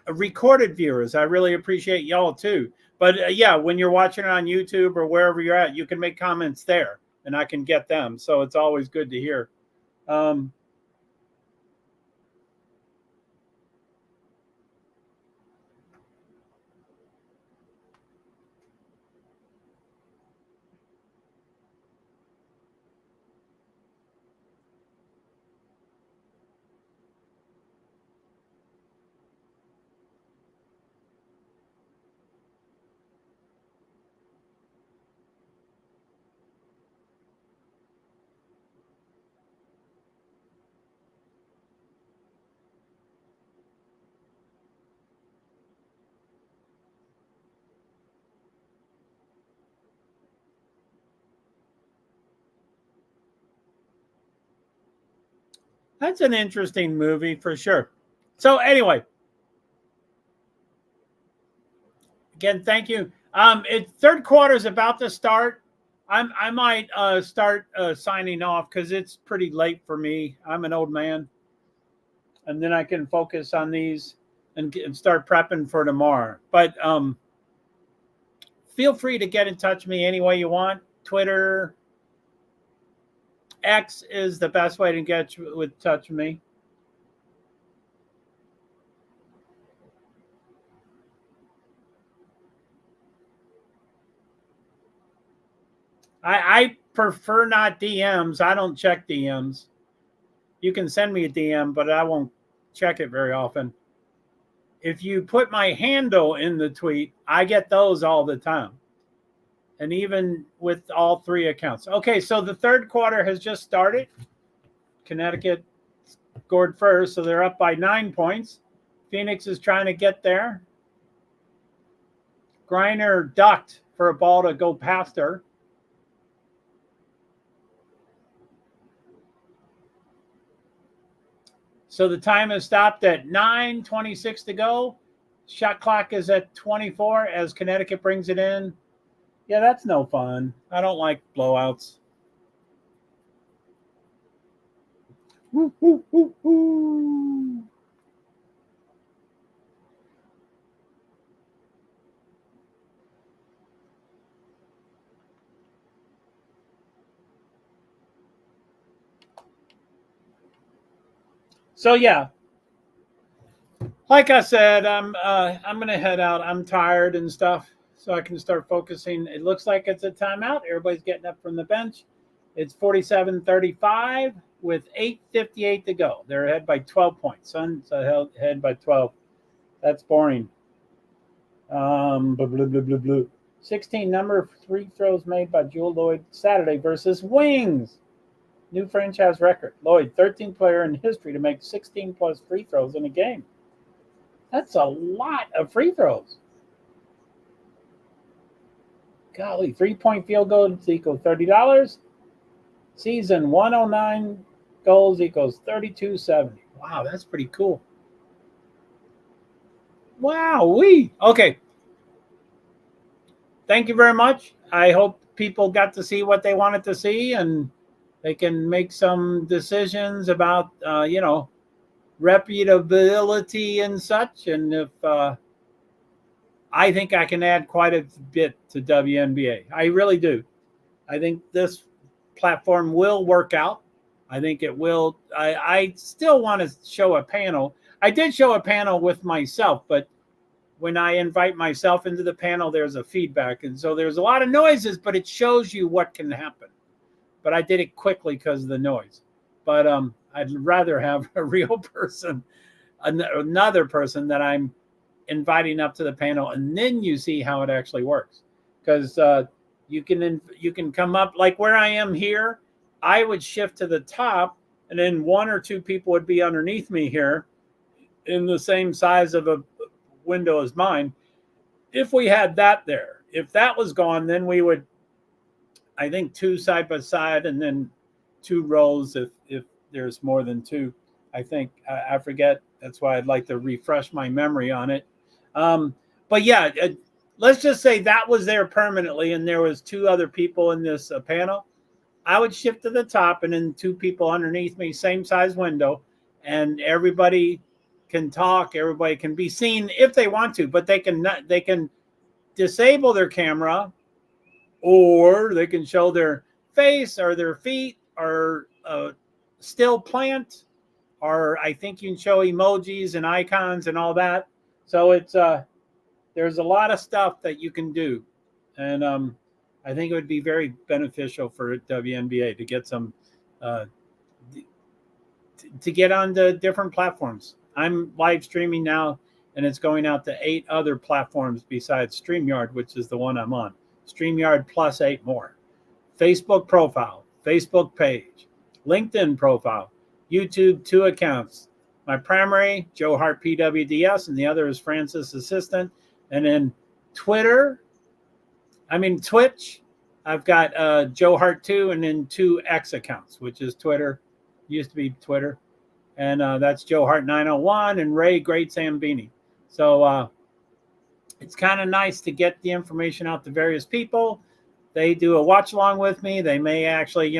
recorded viewers, I really appreciate y'all too. But yeah, when you're watching it on YouTube or wherever you're at, you can make comments there and I can get them. So it's always good to hear. That's an interesting movie for sure. So anyway, again, thank you. Third quarter is about to start. I might start signing off because it's pretty late for me. I'm an old man, and then I can focus on these and start prepping for tomorrow. But feel free to get in touch with me any way you want. Twitter, X is the best way to get in touch with me. I prefer not DMs. I don't check DMs. You can send me a DM, but I won't check it very often. If you put my handle in the tweet, I get those all the time. And even with all 3 accounts. Okay, so the third quarter has just started. Connecticut scored first, so they're up by 9 points. Phoenix is trying to get there. Griner ducked for a ball to go past her. So the time has stopped at 9:26 to go. Shot clock is at 24 as Connecticut brings it in. Yeah, that's no fun. I don't like blowouts. Woo, woo, woo, woo. So yeah, like I said, I'm gonna head out. I'm tired and stuff, so I can start focusing. It looks like it's a timeout. Everybody's getting up from the bench. It's 47-35 with 8:58 to go. They're ahead by 12 points. Suns ahead by 12. That's boring. Blah, blah, blah, blah, blah. 16 number of free throws made by Jewel Lloyd Saturday versus Wings. New franchise record. Lloyd, 13th player in history to make 16 plus free throws in a game. That's a lot of free throws. Golly, 3-point field goals equals $30. Season 109 goals equals $32.70. Wow, that's pretty cool. Wow, okay. Thank you very much. I hope people got to see what they wanted to see and they can make some decisions about, reputability and such. And if I think I can add quite a bit to WNBA. I really do. I think this platform will work out. I think it will. I still want to show a panel. I did show a panel with myself, but when I invite myself into the panel, there's a feedback. And so there's a lot of noises, but it shows you what can happen. But I did it quickly because of the noise. But I'd rather have a real person, another person that I'm inviting up to the panel, and then you see how it actually works. Because you can come up like where I am here. I would shift to the top, and then one or two people would be underneath me here in the same size of a window as mine. If we had that there, if that was gone, then we would, I think, two side by side, and then two rows if there's more than two. I think I forget. That's why I'd like to refresh my memory on it. But yeah, let's just say that was there permanently, and there was two other people in this panel. I would shift to the top, and then two people underneath me, same size window, and everybody can talk. Everybody can be seen if they want to, but they can disable their camera, or they can show their face or their feet or a still plant, or I think you can show emojis and icons and all that. So it's there's a lot of stuff that you can do, and I think it would be very beneficial for WNBA to get some to get on the different platforms. I'm live streaming now, and it's going out to 8 other platforms besides StreamYard, which is the one I'm on. StreamYard plus 8 more. Facebook profile, Facebook page, LinkedIn profile, YouTube 2 accounts. My primary, JoeHart PwDs, and the other is Francis Assistant. And then Twitch, I've got JoeHart 2 and then 2 X accounts, which is Twitter, used to be Twitter. And that's JoeHart 901 and Ray Great Zambini. So it's kind of nice to get the information out to various people. They do a watch along with me. They may actually,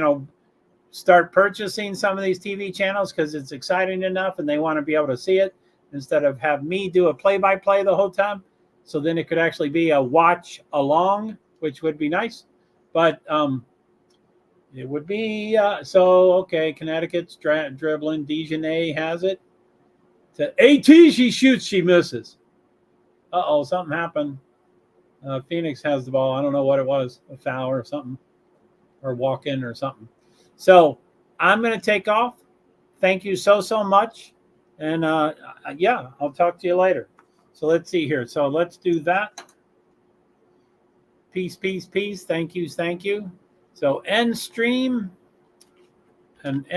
start purchasing some of these TV channels because it's exciting enough and they want to be able to see it instead of have me do a play-by-play the whole time. So then it could actually be a watch along, which would be nice. But it would be, okay, Connecticut's dribbling. Dejanay has it. To AT, she shoots, she misses. Uh-oh, something happened. Phoenix has the ball. I don't know what it was, a foul or something, or walk-in or something. So I'm going to take off. Thank you so much. And, yeah, I'll talk to you later. So let's see here. So let's do that. Peace, peace, peace. Thank you. So end stream and end.